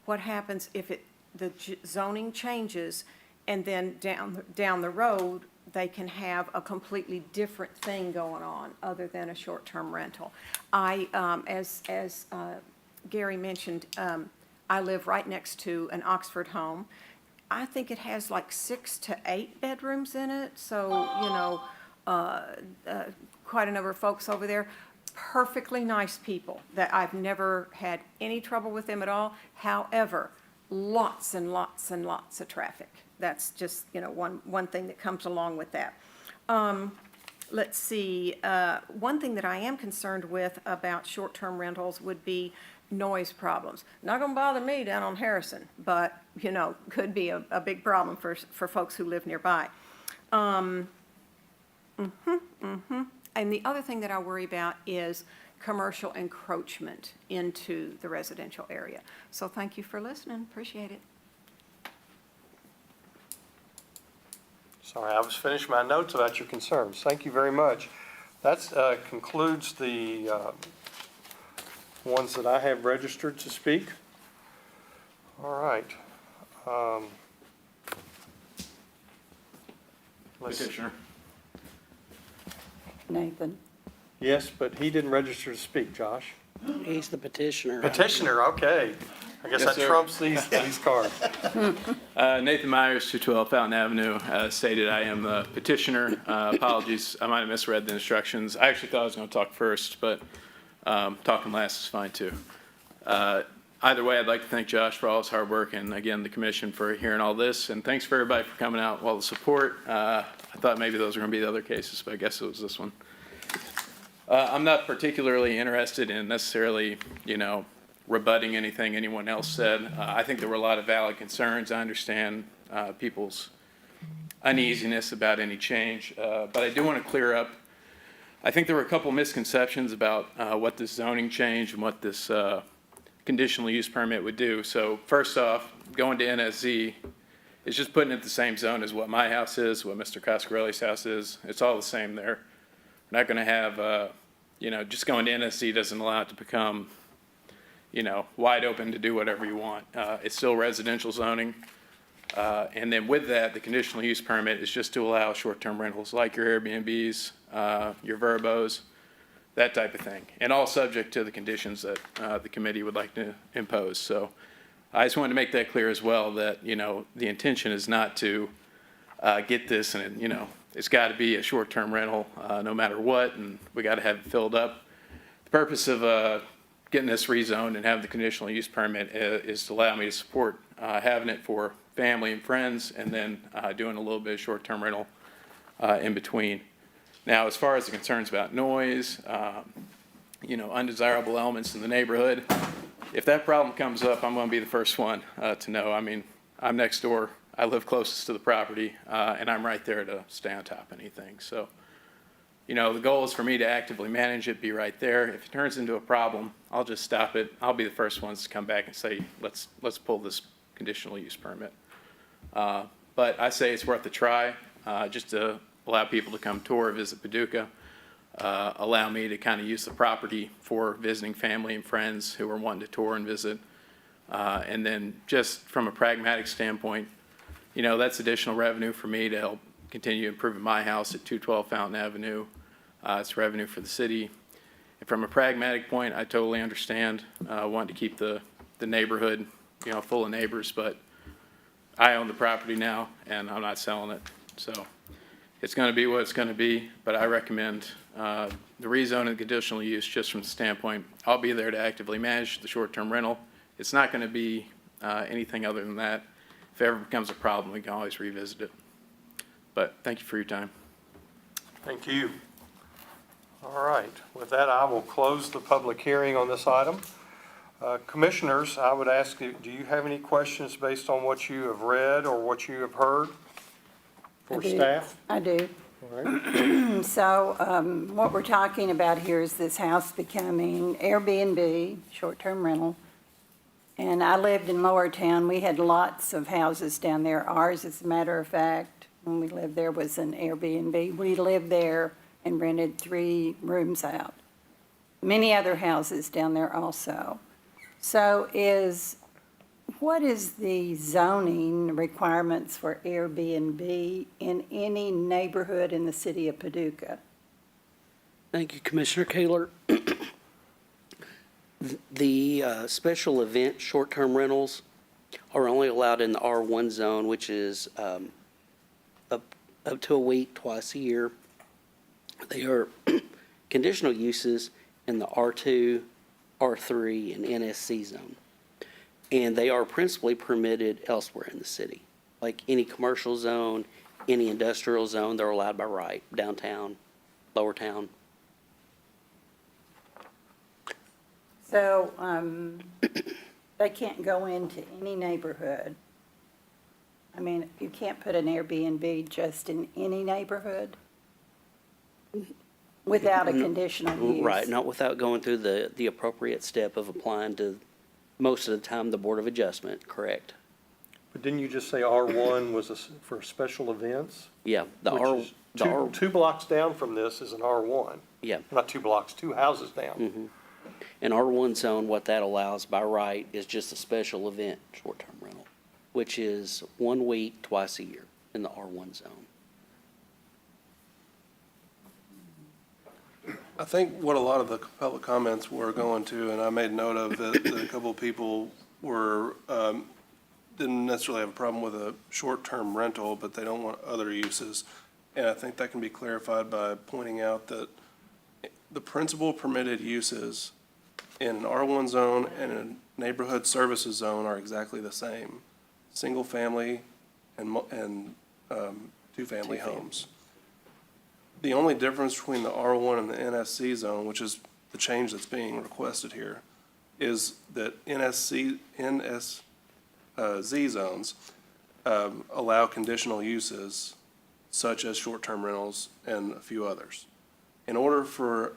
[SPEAKER 14] What happens if the zoning changes and then down the road, they can have a completely different thing going on other than a short-term rental? As Gary mentioned, I live right next to an Oxford home. I think it has like 6 to 8 bedrooms in it, so, you know, quite a number of folks over there. Perfectly nice people that I've never had any trouble with them at all. However, lots and lots and lots of traffic. That's just, you know, one thing that comes along with that. Let's see, one thing that I am concerned with about short-term rentals would be noise problems. Not gonna bother me down on Harrison, but, you know, could be a big problem for folks who live nearby. And the other thing that I worry about is commercial encroachment into the residential area. So thank you for listening, appreciate it.
[SPEAKER 1] Sorry, I was finishing my notes about your concerns. Thank you very much. That concludes the ones that I have registered to speak. All right.
[SPEAKER 12] Petitioner.
[SPEAKER 7] Nathan.
[SPEAKER 1] Yes, but he didn't register to speak, Josh.
[SPEAKER 3] He's the petitioner.
[SPEAKER 1] Petitioner, okay. I guess
[SPEAKER 12] Yes,
[SPEAKER 1] that
[SPEAKER 12] sir.
[SPEAKER 1] trumps these cards.
[SPEAKER 12] Nathan Myers, 212 Fountain Avenue, stated I am the petitioner. Apologies, I might have misread the instructions. I actually thought I was going to talk first, but talking last is fine too. Either way, I'd like to thank Josh for all his hard work and again, the commission for hearing all this. And thanks for everybody for coming out, all the support. I thought maybe those were going to be the other cases, but I guess it was this one. I'm not particularly interested in necessarily, you know, rebutting anything anyone else said. I think there were a lot of valid concerns. I understand people's uneasiness about any change, but I do want to clear up. I think there were a couple misconceptions about what this zoning change and what this conditional use permit would do. So first off, going to NSZ is just putting it the same zone as what my house is, what Mr. Coscarelli's house is. It's all the same there. We're not going to have, you know, just going to NSZ doesn't allow it to become, you know, wide open to do whatever you want. It's still residential zoning. And then with that, the conditional use permit is just to allow short-term rentals like your Airbnbs, your Verbos, that type of thing. And all subject to the conditions that the committee would like to impose. So I just wanted to make that clear as well, that, you know, the intention is not to get this and, you know, it's got to be a short-term rental no matter what, and we got to have it filled up. The purpose of getting this rezoned and having the conditional use permit is to allow me to support having it for family and friends, and then doing a little bit of short-term rental in between. Now, as far as the concerns about noise, you know, undesirable elements in the neighborhood, if that problem comes up, I'm going to be the first one to know. I mean, I'm next door. I live closest to the property, and I'm right there to stay on top of anything. So, you know, the goal is for me to actively manage it, be right there. If it turns into a problem, I'll just stop it. I'll be the first ones to come back and say, let's pull this conditional use permit. But I say it's worth a try, just to allow people to come tour, visit Paducah, allow me to kind of use the property for visiting family and friends who are wanting to tour and visit. And then just from a pragmatic standpoint, you know, that's additional revenue for me to help continue improving my house at 212 Fountain Avenue. It's revenue for the city. And from a pragmatic point, I totally understand wanting to keep the neighborhood, you know, full of neighbors, but I own the property now and I'm not selling it. So it's going to be what it's going to be, but I recommend the rezoning of conditional use just from the standpoint, I'll be there to actively manage the short-term rental. It's not going to be anything other than that. If it ever becomes a problem, we can always revisit it. But thank you for your time.
[SPEAKER 1] Thank you. All right. With that, I will close the public hearing on this item. Commissioners, I would ask you, do you have any questions based on what you have read or what you have heard? for
[SPEAKER 7] do.
[SPEAKER 1] staff?
[SPEAKER 7] I do.
[SPEAKER 1] All right.
[SPEAKER 7] So what we're talking about here is this house becoming Airbnb, short-term rental. And I lived in Lower Town. We had lots of houses down there. Ours, as a matter of fact, when we lived there, was an Airbnb. We lived there and rented 3 rooms out. Many other houses down there also. So what is the zoning requirements for Airbnb in any neighborhood in the city of Paducah?
[SPEAKER 3] Thank you, Commissioner Kaler. The special event short-term rentals are only allowed in the R1 zone, which is up to a week, twice a year. They are conditional uses in the R2, R3, and NSC zone. And they are principally permitted elsewhere in the city. Like any commercial zone, any industrial zone, they're allowed by right, downtown, lower town.
[SPEAKER 7] So they can't go into any neighborhood. I mean, you can't put an Airbnb just in any neighborhood without a conditional use.
[SPEAKER 3] Right, not without going through the appropriate step of applying to, most of the time, the Board of Adjustment, correct?
[SPEAKER 1] But didn't you just say R1 was for special events?
[SPEAKER 3] Yeah,
[SPEAKER 1] Which is two blocks down from this is an R1.
[SPEAKER 3] yeah.
[SPEAKER 1] Not 2 blocks, 2 houses down.
[SPEAKER 3] In R1 zone, what that allows by right is just a special event short-term rental, which is 1 week, twice a year in the R1 zone.
[SPEAKER 15] I think what a lot of the public comments were going to, and I made note of that a couple of people were, didn't necessarily have a problem with a short-term rental, but they don't want other uses. And I think that can be clarified by pointing out that the principal permitted uses in an R1 zone and a neighborhood services zone are exactly the same. Single-family and two-family homes. The only difference between the R1 and the NSC zone, which is the change that's being requested here, is that NSZ zones allow conditional uses such as short-term rentals and a few others. In order for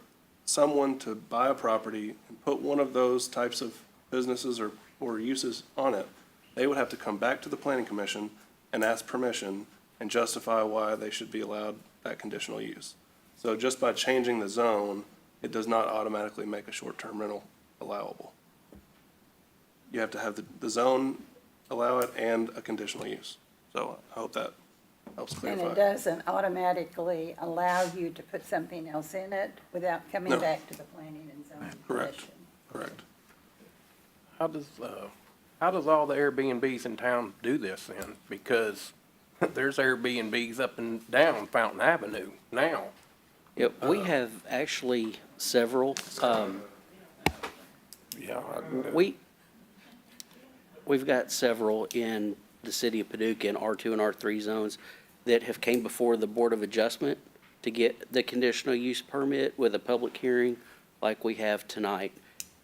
[SPEAKER 15] someone to buy a property and put one of those types of businesses or uses on it, they would have to come back to the Planning Commission and ask permission and justify why they should be allowed that conditional use. So just by changing the zone, it does not automatically make a short-term rental allowable. You have to have the zone allow it and a conditional use. So I hope that helps
[SPEAKER 7] And
[SPEAKER 15] clarify.
[SPEAKER 7] it doesn't automatically allow you to put something else in it without coming
[SPEAKER 15] No.
[SPEAKER 7] back to the Planning and Zoning
[SPEAKER 15] Correct.
[SPEAKER 7] Commission?
[SPEAKER 15] Correct.
[SPEAKER 5] How does all the Airbnbs in town do this then? Because there's Airbnbs up and down Fountain Avenue now.
[SPEAKER 3] Yep, we have actually several,
[SPEAKER 5] Yeah.
[SPEAKER 3] we've got several in the city of Paducah in R2 and R3 zones that have came before the Board of Adjustment to get the conditional use permit with a public hearing like we have tonight.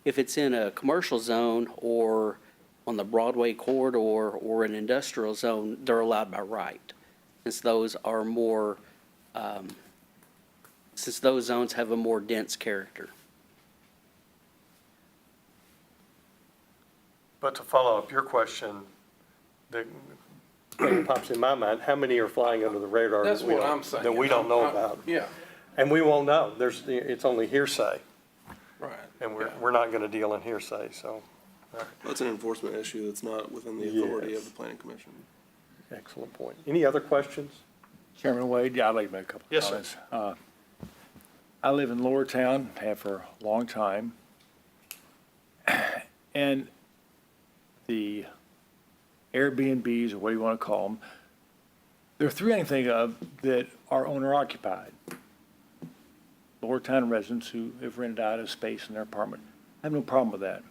[SPEAKER 3] If it's in a commercial zone or on the Broadway corridor or an industrial zone, they're allowed by right. Since those are more, since those zones have a more dense character.
[SPEAKER 1] But to follow up your question, the thing that pops in my mind, how many are flying under the radar?
[SPEAKER 5] That's
[SPEAKER 1] that we
[SPEAKER 5] what
[SPEAKER 1] don't-
[SPEAKER 5] I'm saying.
[SPEAKER 1] That we don't know about?
[SPEAKER 5] Yeah,
[SPEAKER 1] And we won't know. It's only hearsay,
[SPEAKER 5] right.
[SPEAKER 1] and we're not going to deal in hearsay, so.
[SPEAKER 15] That's an enforcement issue that's not within the authority of the Planning Commission.
[SPEAKER 1] Excellent point. Any other questions?
[SPEAKER 4] Chairman Wade, yeah, I'd like to make a couple
[SPEAKER 1] Yes, sir.
[SPEAKER 4] comments. I live in Lower Town, have for a long time. And the Airbnbs, or what do you want to call them, there are 3 I can think of that are owner occupied. Lower Town residents who have rented out a space in their apartment. I have no problem with that.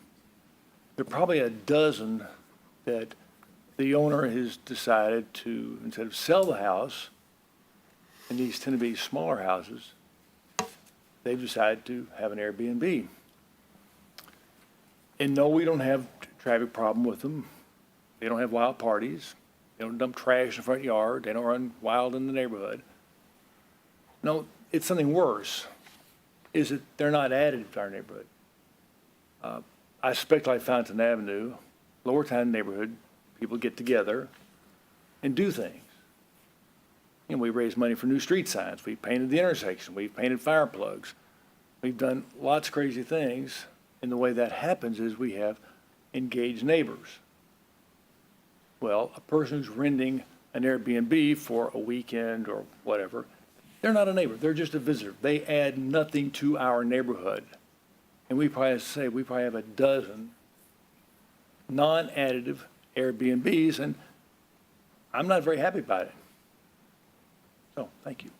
[SPEAKER 4] There are probably a dozen that the owner has decided to, instead of sell the house, and these tend to be smaller houses, they've decided to have an Airbnb. And no, we don't have traffic problem with them. They don't have wild parties. They don't dump trash in the front yard. They don't run wild in the neighborhood. No, it's something worse, is that they're not additive to our neighborhood. I suspect like Fountain Avenue, Lower Town neighborhood, people get together and do things. You know, we raise money for new street signs. We painted the intersection. We've painted fire plugs. We've done lots of crazy things. And the way that happens is we have engaged neighbors. Well, a person who's renting an Airbnb for a weekend or whatever, they're not a neighbor. They're just a visitor. They add nothing to our neighborhood. And we probably have a dozen non-additive Airbnbs, and I'm not very happy about it. So, thank you.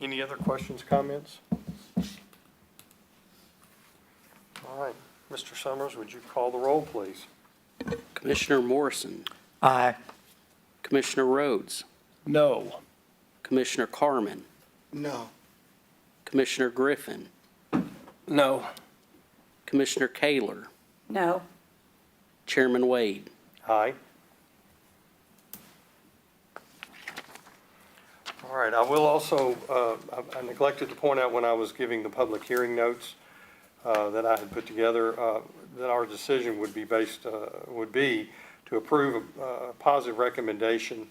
[SPEAKER 1] Any other questions, comments? All right, Mr. Summers, would you call the roll, please?
[SPEAKER 3] Commissioner Morrison,
[SPEAKER 2] Aye.
[SPEAKER 3] Commissioner Rhodes,
[SPEAKER 4] No.
[SPEAKER 3] Commissioner Carmen,
[SPEAKER 8] No.
[SPEAKER 3] Commissioner Griffin,
[SPEAKER 5] No.
[SPEAKER 3] Commissioner Kaler,
[SPEAKER 7] No.
[SPEAKER 3] Chairman Wade.
[SPEAKER 1] Aye. All right, I will also, I neglected to point out when I was giving the public hearing notes that I had put together, that our decision would be to approve a positive recommendation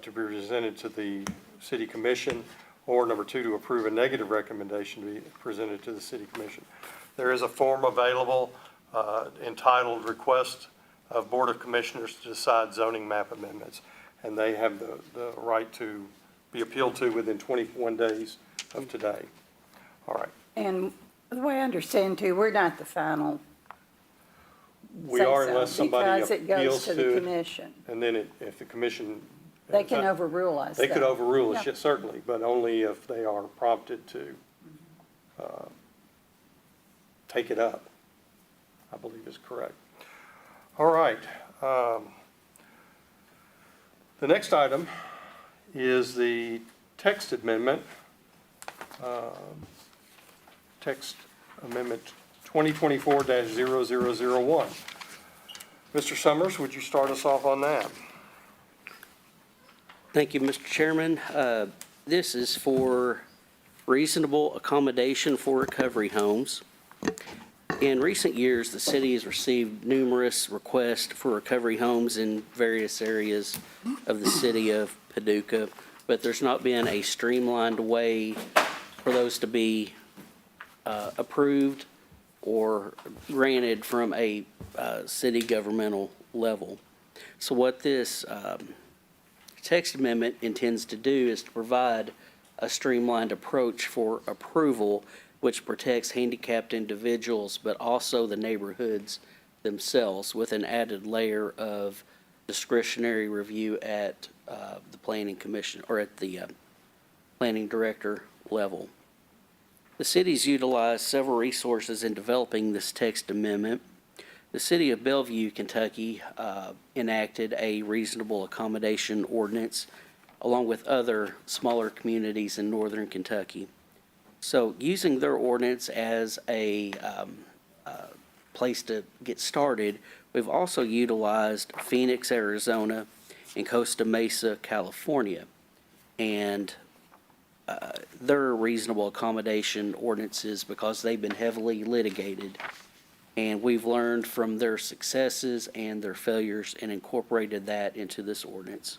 [SPEAKER 1] to be presented to the city commission, or number two, to approve a negative recommendation to be presented to the city commission. There is a form available entitled Request of Board of Commissioners to Decide Zoning Map Amendments, and they have the right to be appealed to within 21 days of today. All right.
[SPEAKER 7] And the way I understand too, we're not the final
[SPEAKER 1] We are
[SPEAKER 7] say-so,
[SPEAKER 1] unless somebody
[SPEAKER 7] because it goes
[SPEAKER 1] appeals
[SPEAKER 7] to the
[SPEAKER 1] to it,
[SPEAKER 7] commission.
[SPEAKER 1] and then if the commission.
[SPEAKER 7] They can overrule us.
[SPEAKER 1] They could
[SPEAKER 7] though.
[SPEAKER 1] overrule us,
[SPEAKER 7] Yeah.
[SPEAKER 1] yes, certainly, but only if they are prompted to take it up, I believe is correct. All right. The next item is the text amendment, text amendment 2024-0001. Mr. Summers, would you start us off on that?
[SPEAKER 3] Thank you, Mr. Chairman. This is for reasonable accommodation for recovery homes. In recent years, the city has received numerous requests for recovery homes in various areas of the city of Paducah, but there's not been a streamlined way for those to be approved or granted from a city governmental level. So what this text amendment intends to do is to provide a streamlined approach for approval, which protects handicapped individuals, but also the neighborhoods themselves, with an added layer of discretionary review at the planning commission, or at the planning director level. The city's utilized several resources in developing this text amendment. The city of Bellevue, Kentucky, enacted a reasonable accommodation ordinance along with other smaller communities in northern Kentucky. So using their ordinance as a place to get started, we've also utilized Phoenix, Arizona, and Costa Mesa, California, and their reasonable accommodation ordinances, because they've been heavily litigated. And we've learned from their successes and their failures and incorporated that into this ordinance.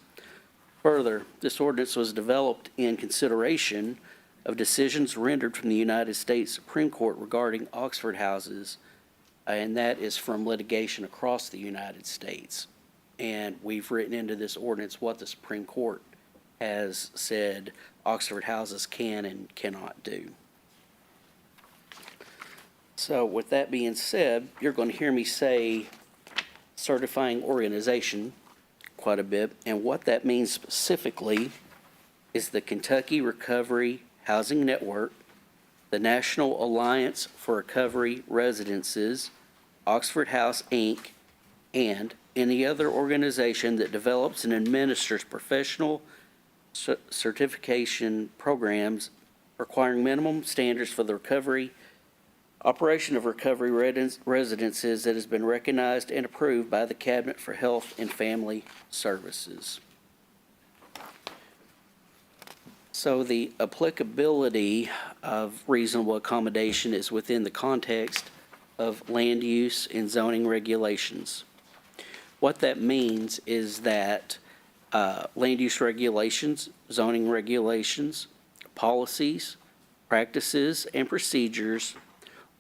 [SPEAKER 3] Further, this ordinance was developed in consideration of decisions rendered from the United States Supreme Court regarding Oxford houses, and that is from litigation across the United States. And we've written into this ordinance what the Supreme Court has said Oxford houses can and cannot do. So with that being said, you're going to hear me say certifying organization quite a bit, and what that means specifically is the Kentucky Recovery Housing Network, the National Alliance for Recovery Residences, Oxford House, Inc., and any other organization that develops and administers professional certification programs requiring minimum standards for the recovery Operation of recovery residences that has been recognized and approved by the Cabinet for Health and Family Services. So the applicability of reasonable accommodation is within the context of land use and zoning regulations. What that means is that land use regulations, zoning regulations, policies, practices, and procedures,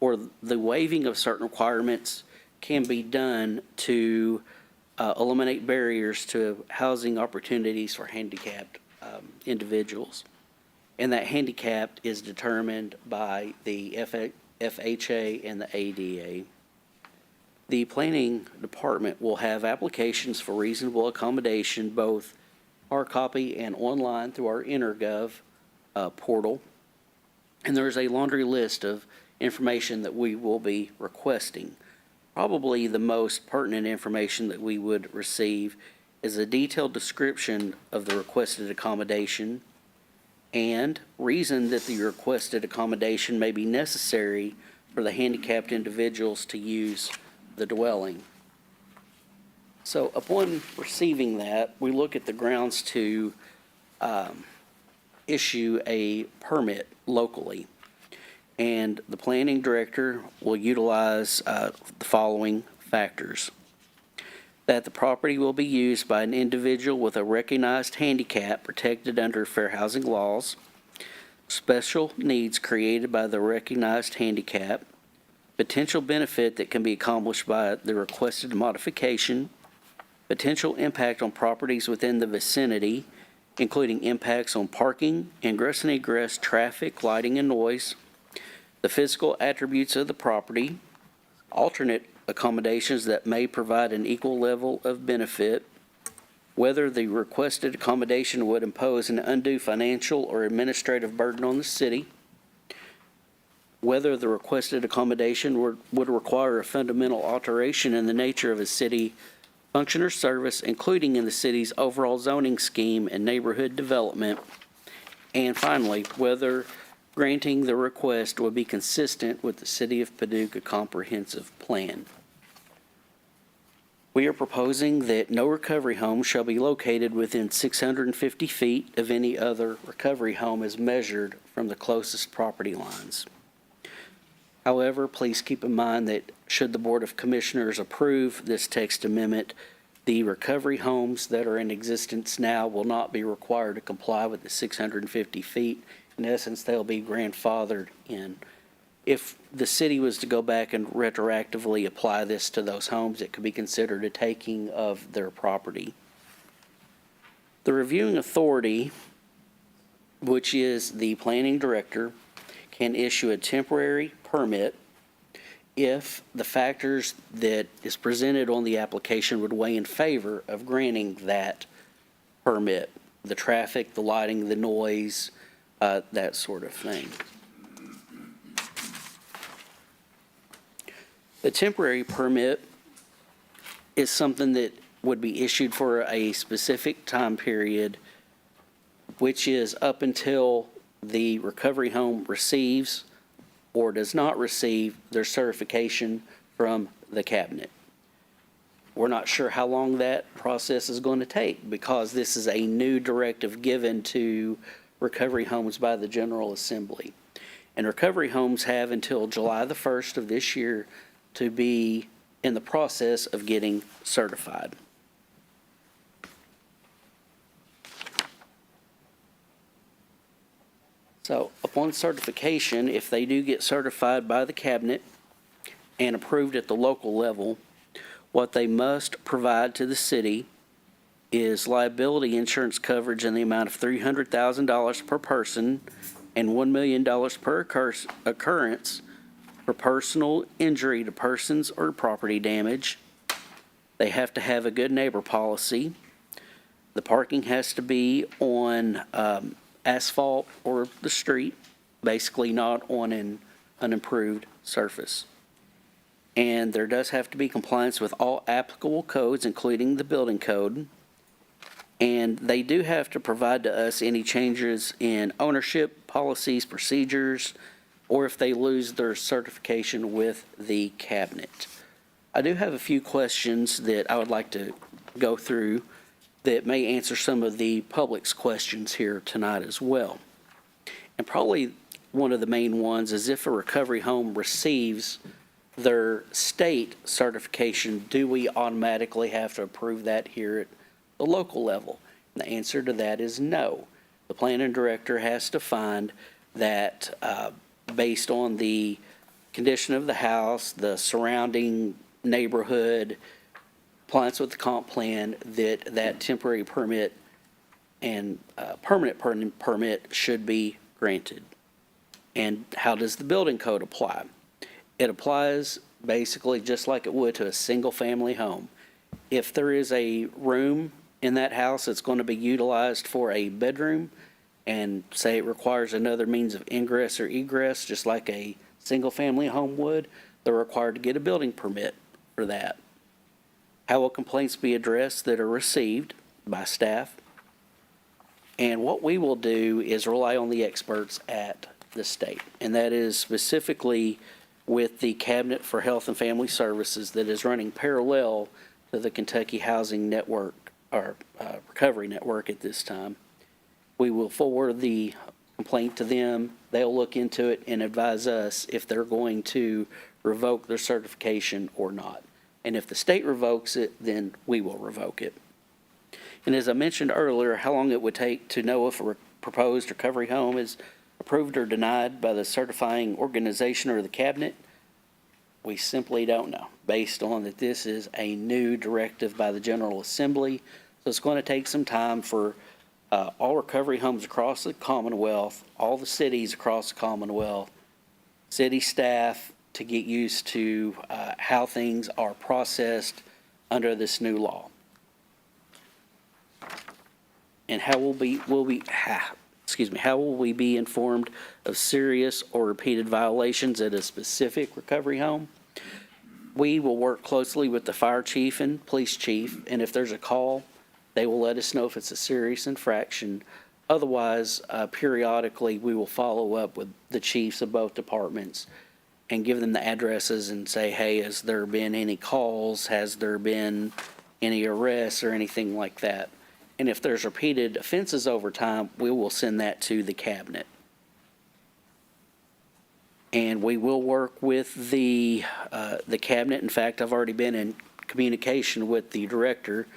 [SPEAKER 3] or the waiving of certain requirements can be done to eliminate barriers to housing opportunities for handicapped individuals. And that handicapped is determined by the FHA and the ADA. The Planning Department will have applications for reasonable accommodation, both hard copy and online through our InterGov portal. And there's a laundry list of information that we will be requesting. Probably the most pertinent information that we would receive is a detailed description of the requested accommodation and reason that the requested accommodation may be necessary for the handicapped individuals to use the dwelling. So upon receiving that, we look at the grounds to issue a permit locally. And the planning director will utilize the following factors: that the property will be used by an individual with a recognized handicap protected under fair housing laws, special needs created by the recognized handicap, potential benefit that can be accomplished by the requested modification, potential impact on properties within the vicinity, including impacts on parking, ingress and egress, traffic, lighting, and noise, the physical attributes of the property, alternate accommodations that may provide an equal level of benefit, whether the requested accommodation would impose an undue financial or administrative burden on the city, whether the requested accommodation would require a fundamental alteration in the nature of a city function or service, including in the city's overall zoning scheme and neighborhood development, and finally, whether granting the request would be consistent with the City of Paducah Comprehensive Plan. We are proposing that no recovery home shall be located within 650 feet of any other recovery home as measured from the closest property lines. However, please keep in mind that should the Board of Commissioners approve this text amendment, the recovery homes that are in existence now will not be required to comply with the 650 feet. In essence, they'll be grandfathered in. If the city was to go back and retroactively apply this to those homes, it could be considered a taking of their property. The reviewing authority, which is the planning director, can issue a temporary permit if the factors that is presented on the application would weigh in favor of granting that permit. The traffic, the lighting, the noise, that sort of thing. The temporary permit is something that would be issued for a specific time period, which is up until the recovery home receives or does not receive their certification from the cabinet. We're not sure how long that process is going to take because this is a new directive given to recovery homes by the General Assembly. And recovery homes have until July the 1st of this year to be in the process of getting certified. So upon certification, if they do get certified by the cabinet and approved at the local level, what they must provide to the city is liability insurance coverage in the amount of $300,000 per person and $1 million per occurrence for personal injury to persons or property damage. They have to have a good neighbor policy. The parking has to be on asphalt or the street, basically not on an unimproved surface. And there does have to be compliance with all applicable codes, including the building code. And they do have to provide to us any changes in ownership, policies, procedures, or if they lose their certification with the cabinet. I do have a few questions that I would like to go through that may answer some of the public's questions here tonight as well. And probably one of the main ones is if a recovery home receives their state certification, do we automatically have to approve that here at the local level? And the answer to that is no. The planning director has to find that based on the condition of the house, the surrounding neighborhood, compliance with the comp plan, that temporary permit and permanent permit should be granted. And how does the building code apply? It applies basically just like it would to a single-family home. If there is a room in that house that's going to be utilized for a bedroom, and say it requires another means of ingress or egress, just like a single-family home would, they're required to get a building permit for that. How will complaints be addressed that are received by staff? And what we will do is rely on the experts at the state, and that is specifically with the Cabinet for Health and Family Services that is running parallel to the Kentucky Housing Network, or Recovery Network at this time. We will forward the complaint to them. They'll look into it and advise us if they're going to revoke their certification or not. And if the state revokes it, then we will revoke it. And as I mentioned earlier, how long it would take to know if a proposed recovery home is approved or denied by the certifying organization or the cabinet, we simply don't know, based on that this is a new directive by the General Assembly. So it's going to take some time for all recovery homes across the Commonwealth, all the cities across the Commonwealth, city staff to get used to how things are processed under this new law. And how will we be informed of serious or repeated violations at a specific recovery home? We will work closely with the fire chief and police chief, and if there's a call, they will let us know if it's a serious infraction. Otherwise, periodically, we will follow up with the chiefs of both departments and give them the addresses and say, hey, has there been any calls? Has there been any arrests or anything like that? And if there's repeated offenses over time, we will send that to the cabinet. And we will work with the cabinet. In fact, I've already been in communication with the director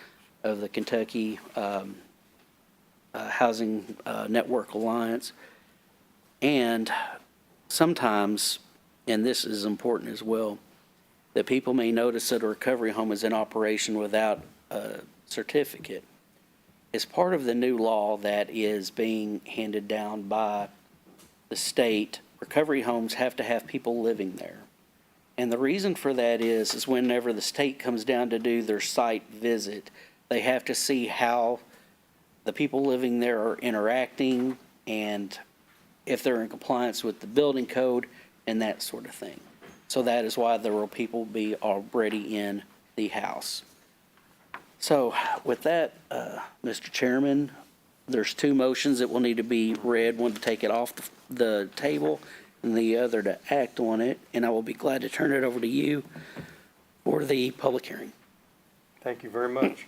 [SPEAKER 3] of the Kentucky Housing Network Alliance. And sometimes, and this is important as well, that people may notice that a recovery home is in operation without a certificate. As part of the new law that is being handed down by the state, recovery homes have to have people living there. And the reason for that is whenever the state comes down to do their site visit, they have to see how the people living there are interacting and if they're in compliance with the building code and that sort of thing. So that is why there will people be already in the house. So with that, Mr. Chairman, there's two motions that will need to be read, one to take it off the table and the other to act on it, and I will be glad to turn it over to you for the public hearing.
[SPEAKER 1] Thank you very much.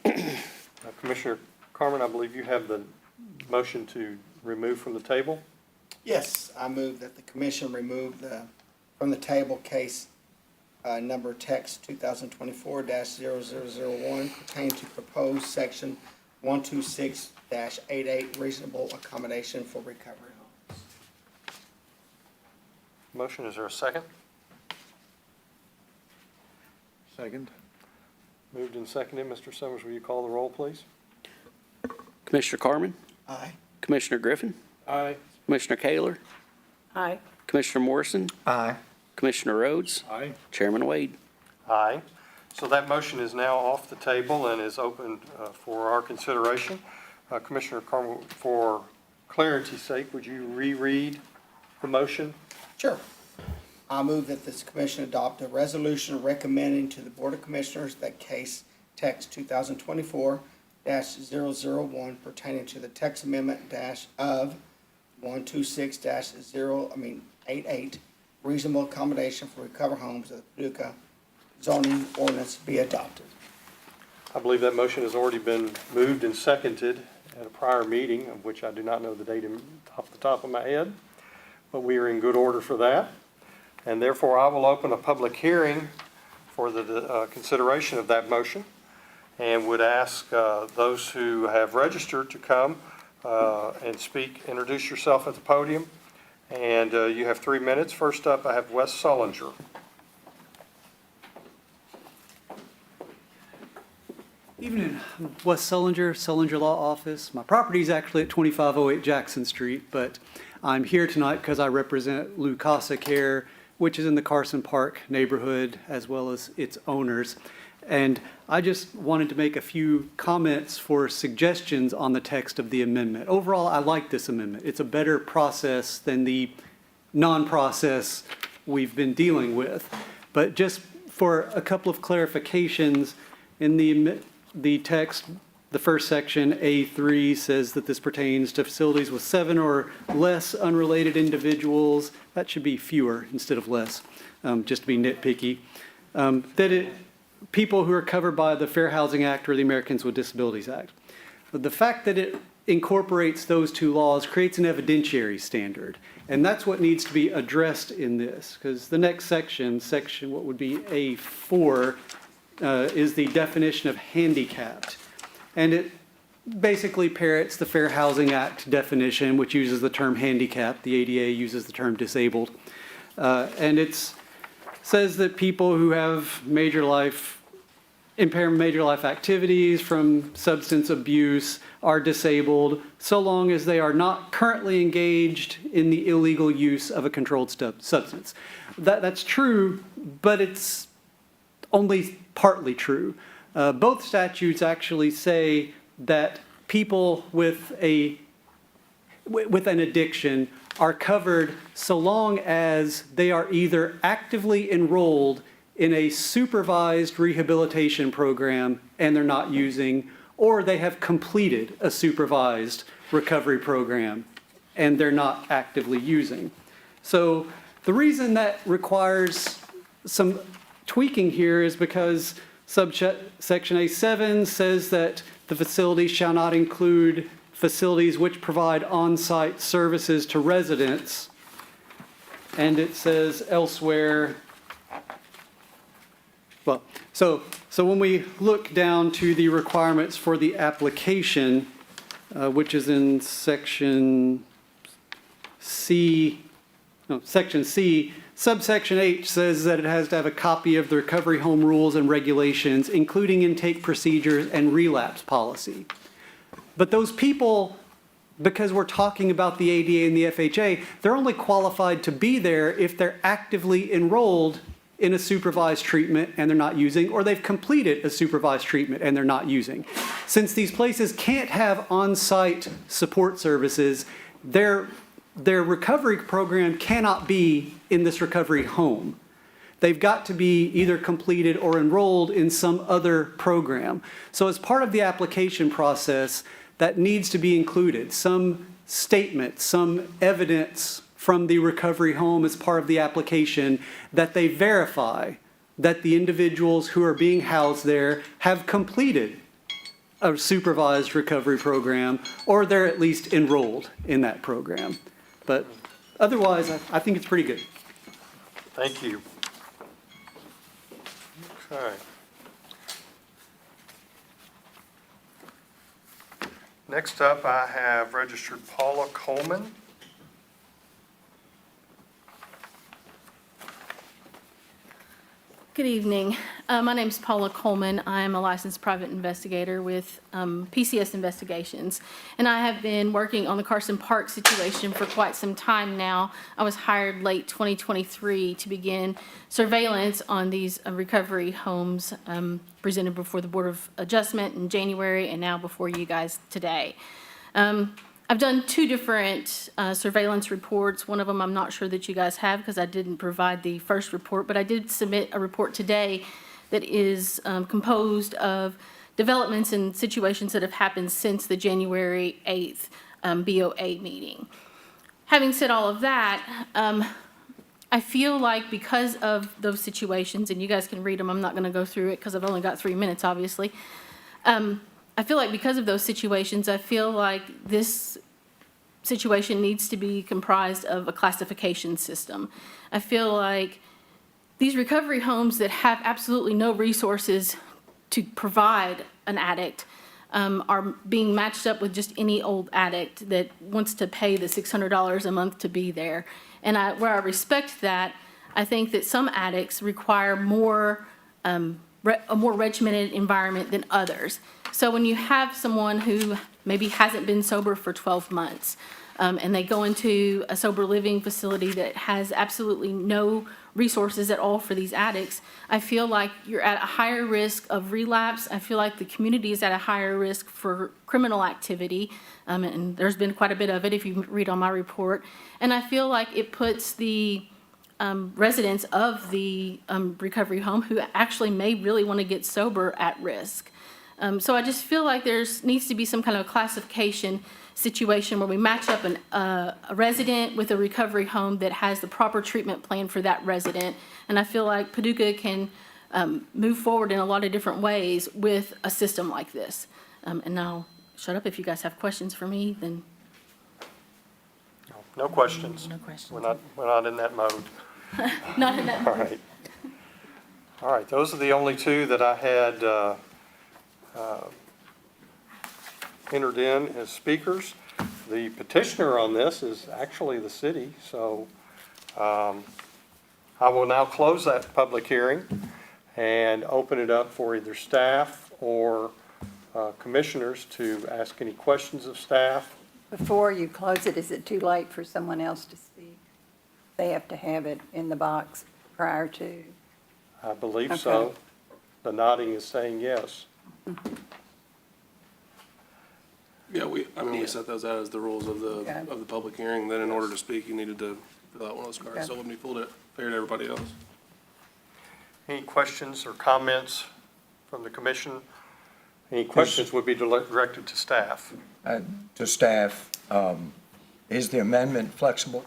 [SPEAKER 1] Commissioner Carmen, I believe you have the motion to remove from the table.
[SPEAKER 8] Yes, I move that the commission remove from the table case number text 2024-0001 pertaining to proposed section 126-88 reasonable accommodation for recovery homes.
[SPEAKER 1] Motion, is there a second?
[SPEAKER 4] Second.
[SPEAKER 1] Moved and seconded. Mr. Summers, will you call the roll, please?
[SPEAKER 3] Commissioner Carmen?
[SPEAKER 8] Aye.
[SPEAKER 3] Commissioner Griffin?
[SPEAKER 5] Aye.
[SPEAKER 3] Commissioner Kaler?
[SPEAKER 7] Aye.
[SPEAKER 3] Commissioner Morrison?
[SPEAKER 2] Aye.
[SPEAKER 3] Commissioner Rhodes?
[SPEAKER 4] Aye.
[SPEAKER 3] Chairman Wade?
[SPEAKER 1] Aye. So that motion is now off the table and is open for our consideration. Commissioner Carmen, for clarity's sake, would you reread the motion?
[SPEAKER 8] Sure. I move that this commission adopt a resolution recommending to the Board of Commissioners that case text 2024-001 pertaining to the text amendment -of 126-88 reasonable accommodation for recovery homes of the Paducah zoning ordinance be adopted.
[SPEAKER 1] I believe that motion has already been moved and seconded at a prior meeting, of which I do not know the date off the top of my head, but we are in good order for that. And therefore, I will open a public hearing for the consideration of that motion and would ask those who have registered to come and speak, introduce yourself at the podium. And you have 3 minutes. First up, I have Wes Sullinger.
[SPEAKER 16] Evening, I'm Wes Sullinger, Sullinger Law Office. My property is actually at 2508 Jackson Street, but I'm here tonight because I represent Lou Casa Care, which is in the Carson Park neighborhood, as well as its owners. And I just wanted to make a few comments for suggestions on the text of the amendment. Overall, I like this amendment. It's a better process than the non-process we've been dealing with. But just for a couple of clarifications, in the text, the first section, A3, says that this pertains to facilities with 7 or less unrelated individuals. That should be fewer instead of less, just to be nitpicky. People who are covered by the Fair Housing Act or the Americans with Disabilities Act. But the fact that it incorporates those two laws creates an evidentiary standard. And that's what needs to be addressed in this, because the next section what would be A4, is the definition of handicapped. And it basically parrots the Fair Housing Act definition, which uses the term handicapped. The ADA uses the term disabled. And it says that people who have major life activities from substance abuse are disabled so long as they are not currently engaged in the illegal use of a controlled substance. That's true, but it's only partly true. Both statutes actually say that people with an addiction are covered so long as they are either actively enrolled in a supervised rehabilitation program and they're not using, or they have completed a supervised recovery program and they're not actively using. So the reason that requires some tweaking here is because subsection A7 says that the facility shall not include facilities which provide on-site services to residents. And it says elsewhere, well, so when we look down to the requirements for the application, which is in section C, subsection H says that it has to have a copy of the recovery home rules and regulations, including intake procedures and relapse policy. But those people, because we're talking about the ADA and the FHA, they're only qualified to be there if they're actively enrolled in a supervised treatment and they're not using, or they've completed a supervised treatment and they're not using. Since these places can't have on-site support services, their recovery program cannot be in this recovery home. They've got to be either completed or enrolled in some other program. So as part of the application process, that needs to be included. Some statement, some evidence from the recovery home as part of the application that they verify that the individuals who are being housed there have completed a supervised recovery program, or they're at least enrolled in that program. But otherwise, I think it's pretty good.
[SPEAKER 1] Thank you. Okay. Next up, I have registered Paula Coleman.
[SPEAKER 17] Good evening. My name is Paula Coleman. I am a licensed private investigator with PCS Investigations, and I have been working on the Carson Park situation for quite some time now. I was hired late 2023 to begin surveillance on these recovery homes presented before the Board of Adjustment in January and now before you guys today. I've done 2 different surveillance reports. One of them I'm not sure that you guys have because I didn't provide the first report, but I did submit a report today that is composed of developments and situations that have happened since the January 8th BOA meeting. Having said all of that, I feel like because of those situations, and you guys can read them, I'm not going to go through it because I've only got 3 minutes, obviously. I feel like because of those situations, I feel like this situation needs to be comprised of a classification system. I feel like these recovery homes that have absolutely no resources to provide an addict are being matched up with just any old addict that wants to pay the $600 a month to be there. And where I respect that, I think that some addicts require more, a more regimented environment than others. So when you have someone who maybe hasn't been sober for 12 months, and they go into a sober living facility that has absolutely no resources at all for these addicts, I feel like you're at a higher risk of relapse. I feel like the community is at a higher risk for criminal activity, and there's been quite a bit of it if you read on my report. And I feel like it puts the residents of the recovery home who actually may really want to get sober at risk. So I just feel like needs to be some kind of classification situation where we match up a resident with a recovery home that has the proper treatment plan for that resident. And I feel like Paducah can move forward in a lot of different ways with a system like this. And now, shut up if you guys have questions for me, then.
[SPEAKER 1] No questions.
[SPEAKER 17] No questions.
[SPEAKER 1] We're not in that mode.
[SPEAKER 17] Not in that.
[SPEAKER 1] All right. All right, those are the only two that I had entered in as speakers. The petitioner on this is actually the city, so I will now close that public hearing and open it up for either staff or commissioners to ask any questions of staff.
[SPEAKER 7] Before you close it, is it too late for someone else to speak? They have to have it in the box prior to.
[SPEAKER 1] I believe
[SPEAKER 7] Okay.
[SPEAKER 1] so. The nodding is saying yes.
[SPEAKER 15] Yeah, we set those out as the rules of
[SPEAKER 7] Okay.
[SPEAKER 15] the public hearing, then in order to speak, you needed to fill out one of those cards.
[SPEAKER 7] Okay.
[SPEAKER 15] So when we pulled it, figured everybody else.
[SPEAKER 1] Any questions or comments from the commission? Any questions would be directed to staff.
[SPEAKER 2] To staff, is the amendment flexible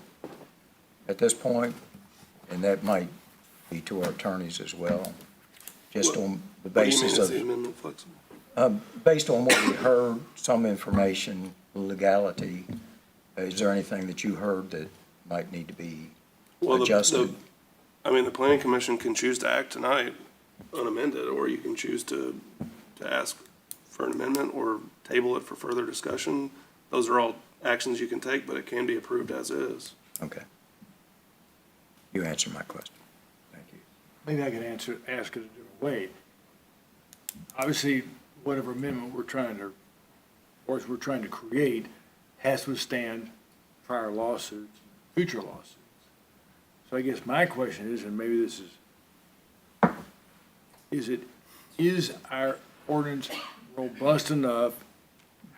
[SPEAKER 2] at this point? And that might be to our attorneys as well, just on the basis
[SPEAKER 15] What do you mean, is the
[SPEAKER 2] of,
[SPEAKER 15] amendment flexible?
[SPEAKER 2] based on what we heard, some information, legality, is there anything that you heard that might need to be
[SPEAKER 15] Well,
[SPEAKER 2] adjusted?
[SPEAKER 15] the planning commission can choose to act tonight unamended, or you can choose to ask for an amendment or table it for further discussion. Those are all actions you can take, but it can be approved as is.
[SPEAKER 2] Okay. You answered my question. Thank you.
[SPEAKER 4] Maybe I can ask it a different way. Obviously, whatever amendment we're trying to create has to withstand prior lawsuits, future lawsuits. So I guess my question is, and maybe this is our ordinance robust enough?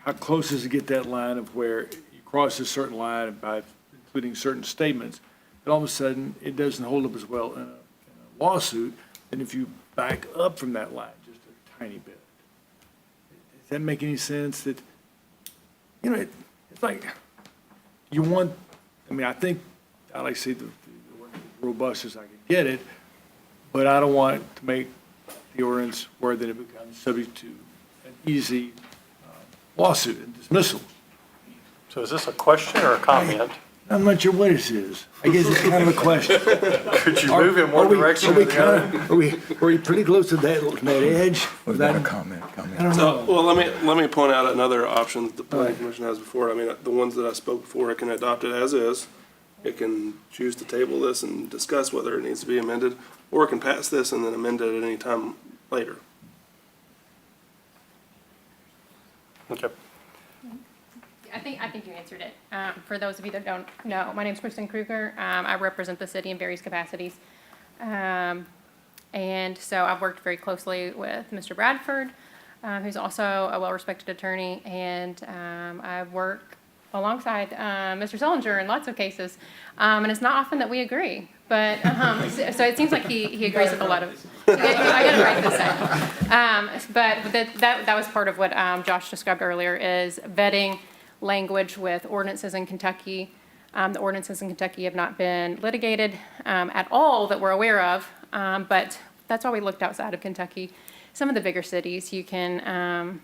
[SPEAKER 4] How close is to get that line of where you cross a certain line by including certain statements, that all of a sudden it doesn't hold up as well in a lawsuit than if you back up from that line just a tiny bit? Does that make any sense? That, it's like, you want, I think, I like to say the robust as I can get it, but I don't want to make the ordinance where then it becomes subject to an easy lawsuit and dismissal.
[SPEAKER 1] So is this a question or a comment?
[SPEAKER 4] I'm not sure what this is. I guess it's kind of a question.
[SPEAKER 1] Could you move in one direction or the other?
[SPEAKER 4] Are we pretty close to that edge?
[SPEAKER 2] Was that a comment?
[SPEAKER 4] I don't know.
[SPEAKER 15] Well, let me point out another option that the planning commission has before. The ones that I spoke before, it can adopt it as is. It can choose to table this and discuss whether it needs to be amended, or it can pass this and then amend it at any time later.
[SPEAKER 1] Okay.
[SPEAKER 18] I think you answered it. For those of you that don't know, my name is Kristen Kruger. I represent the city in various capacities. And so I've worked very closely with Mr. Bradford, who's also a well-respected attorney, and I work alongside Mr. Sullinger in lots of cases. And it's not often that we agree, but so it seems like he agrees with a lot of. I got to write this out. But that was part of what Josh described earlier, is vetting language with ordinances in Kentucky The ordinances in Kentucky have not been litigated at all that we're aware of, but that's why we looked outside of Kentucky. Some of the bigger cities, you can,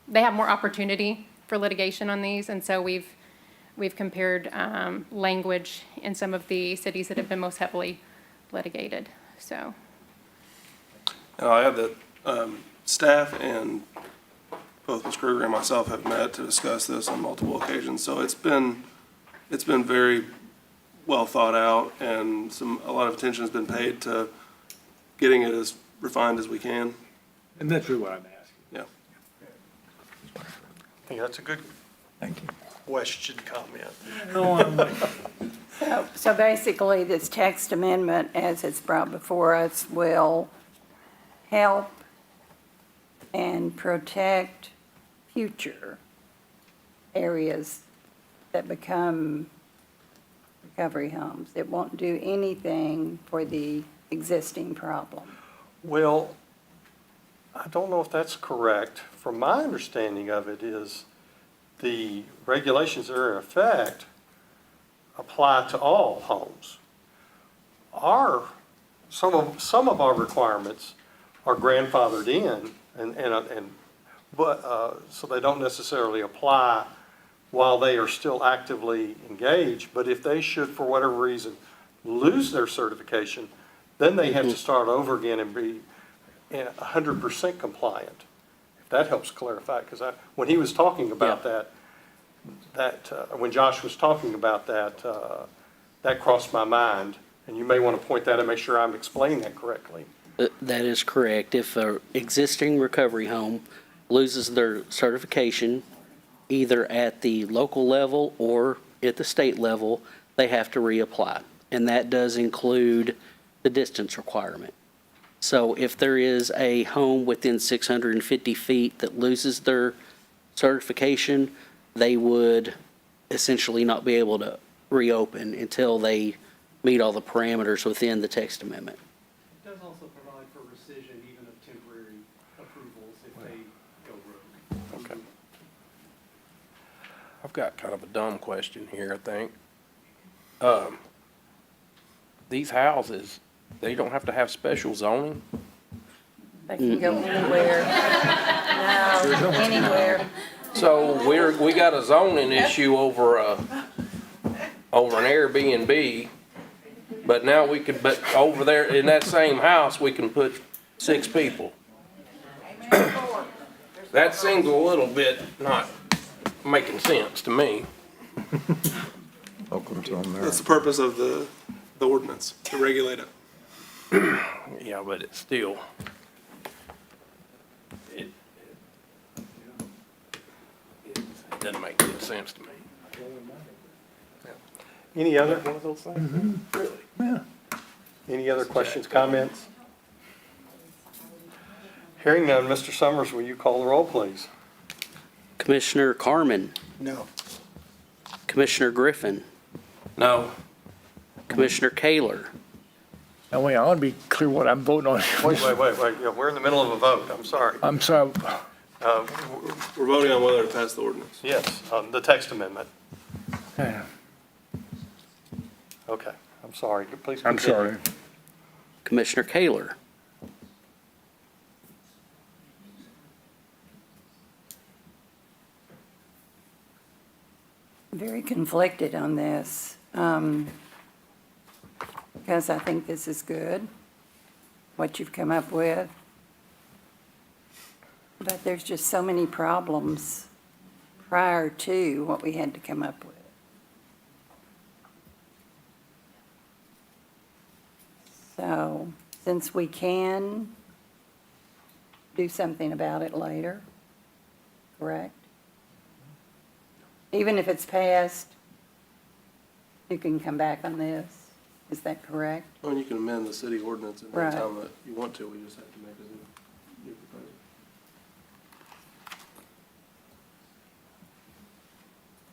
[SPEAKER 18] they have more opportunity for litigation on these, and so we've compared language in some of the cities that have been most heavily litigated, so.
[SPEAKER 15] Now, I have that staff and both Ms. Kruger and myself have met to discuss this on multiple occasions, so it's been very well thought out, and a lot of attention has been paid to getting it as refined as we can.
[SPEAKER 4] And that's really what I'm asking.
[SPEAKER 15] Yeah.
[SPEAKER 1] I think that's a good question, comment.
[SPEAKER 4] No, I'm,
[SPEAKER 7] So basically, this text amendment, as it's brought before us, will help and protect future areas that become recovery homes. It won't do anything for the existing problem.
[SPEAKER 1] Well, I don't know if that's correct. From my understanding of it is the regulations that are in effect apply to all homes. Some of our requirements are grandfathered in, but so they don't necessarily apply while they are still actively engaged. But if they should, for whatever reason, lose their certification, then they have to start over again and be 100% compliant. If that helps clarify, because when he was talking about when Josh was talking about that, that crossed my mind, and you may want to point that and make sure I'm explaining that correctly.
[SPEAKER 3] That is correct. If an existing recovery home loses their certification, either at the local level or at the state level, they have to reapply. And that does include the distance requirement. So if there is a home within 650 feet that loses their certification, they would essentially not be able to reopen until they meet all the parameters within the text amendment.
[SPEAKER 16] It does also provide for rescission even of temporary approvals if they go rogue.
[SPEAKER 1] Okay.
[SPEAKER 5] I've got kind of a dumb question here, I think. These houses, they don't have to have special zoning?
[SPEAKER 7] They can go anywhere. No, anywhere.
[SPEAKER 5] So we got a zoning issue over an Airbnb, but now but over there in that same house, we can put 6 people. That seems a little bit not making sense to me.
[SPEAKER 15] That's the purpose of the ordinance, to regulate it.
[SPEAKER 5] Yeah, but it's still, it doesn't make good sense to me.
[SPEAKER 1] Any other,
[SPEAKER 5] One of those things? Really?
[SPEAKER 4] yeah.
[SPEAKER 1] any other questions, comments? Hearing none, Mr. Summers, will you call the roll, please?
[SPEAKER 3] Commissioner Carmen,
[SPEAKER 8] No.
[SPEAKER 3] Commissioner Griffin,
[SPEAKER 5] No.
[SPEAKER 3] Commissioner Kaler,
[SPEAKER 4] Now, wait, I want to be clear what I'm voting on.
[SPEAKER 1] Wait, yeah, we're in the middle of a vote, I'm sorry.
[SPEAKER 4] I'm sorry.
[SPEAKER 15] We're voting on whether to pass the ordinance.
[SPEAKER 1] Yes, on the text amendment.
[SPEAKER 4] Yeah,
[SPEAKER 1] Okay, I'm sorry, please
[SPEAKER 4] I'm
[SPEAKER 1] continue.
[SPEAKER 4] sorry.
[SPEAKER 3] Commissioner Kaler,
[SPEAKER 7] Very conflicted on this, because I think this is good, what you've come up with. But there's just so many problems prior to what we had to come up with. So, since we can do something about it later, correct? Even if it's passed, you can come back on this, is that correct?
[SPEAKER 15] Well, and you can amend the city ordinance at
[SPEAKER 7] Right.
[SPEAKER 15] any time that you want to, we just have to make a new proposal.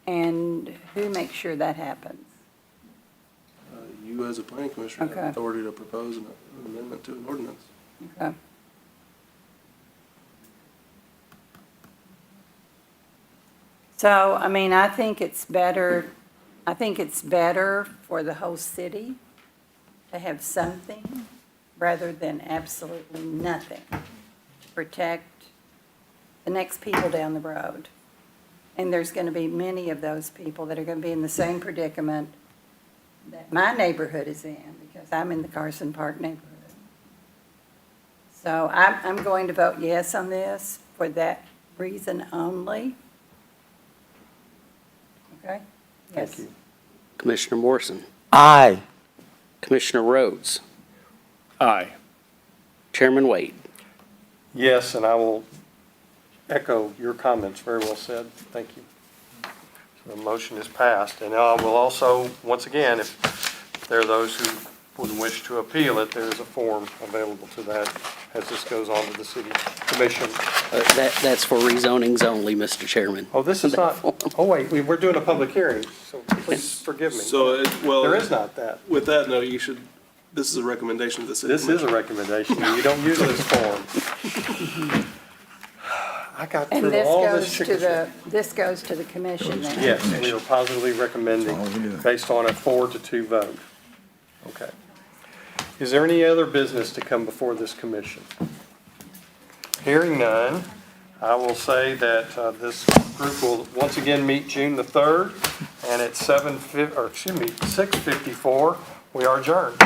[SPEAKER 7] And who makes sure that happens?
[SPEAKER 15] You as a planning commissioner have
[SPEAKER 7] Okay.
[SPEAKER 15] authority to propose an amendment to an ordinance.
[SPEAKER 7] Okay. So, I mean, I think it's better I think it's better for the whole city to have something rather than absolutely nothing to protect the next people down the road. And there's going to be many of those people that are going to be in the same predicament that my neighborhood is in, because I'm in the Carson Park neighborhood. So I'm going to vote yes on this for that reason only. Okay? Yes.
[SPEAKER 1] Thank you.
[SPEAKER 3] Commissioner Morrison,
[SPEAKER 2] Aye.
[SPEAKER 3] Commissioner Rhodes,
[SPEAKER 4] Aye.
[SPEAKER 3] Chairman Wade.
[SPEAKER 1] Yes, and I will echo your comments. Very well said. Thank you. So the motion is passed. And I will also, once again, if there are those who would wish to appeal it, there is a form available to that as this goes on to the city commission.
[SPEAKER 3] That's for rezonings only, Mr. Chairman.
[SPEAKER 1] Oh, this is not, oh, wait, we're doing a public hearing, so please forgive me.
[SPEAKER 15] So, well.
[SPEAKER 1] There is not that.
[SPEAKER 15] With that, no, you should, this is a recommendation to the city
[SPEAKER 1] This is a recommendation. You don't use this form. I got
[SPEAKER 7] And
[SPEAKER 1] through
[SPEAKER 7] this
[SPEAKER 1] all
[SPEAKER 7] goes
[SPEAKER 1] this
[SPEAKER 7] to
[SPEAKER 1] chicken shit.
[SPEAKER 7] this goes to the commission then?
[SPEAKER 1] Yes, we are positively recommending based on a 4-2 vote. Okay. Is there any other business to come before this commission? Hearing none, I will say that this group will once again meet June the 3rd, and at 6:54, we are adjourned.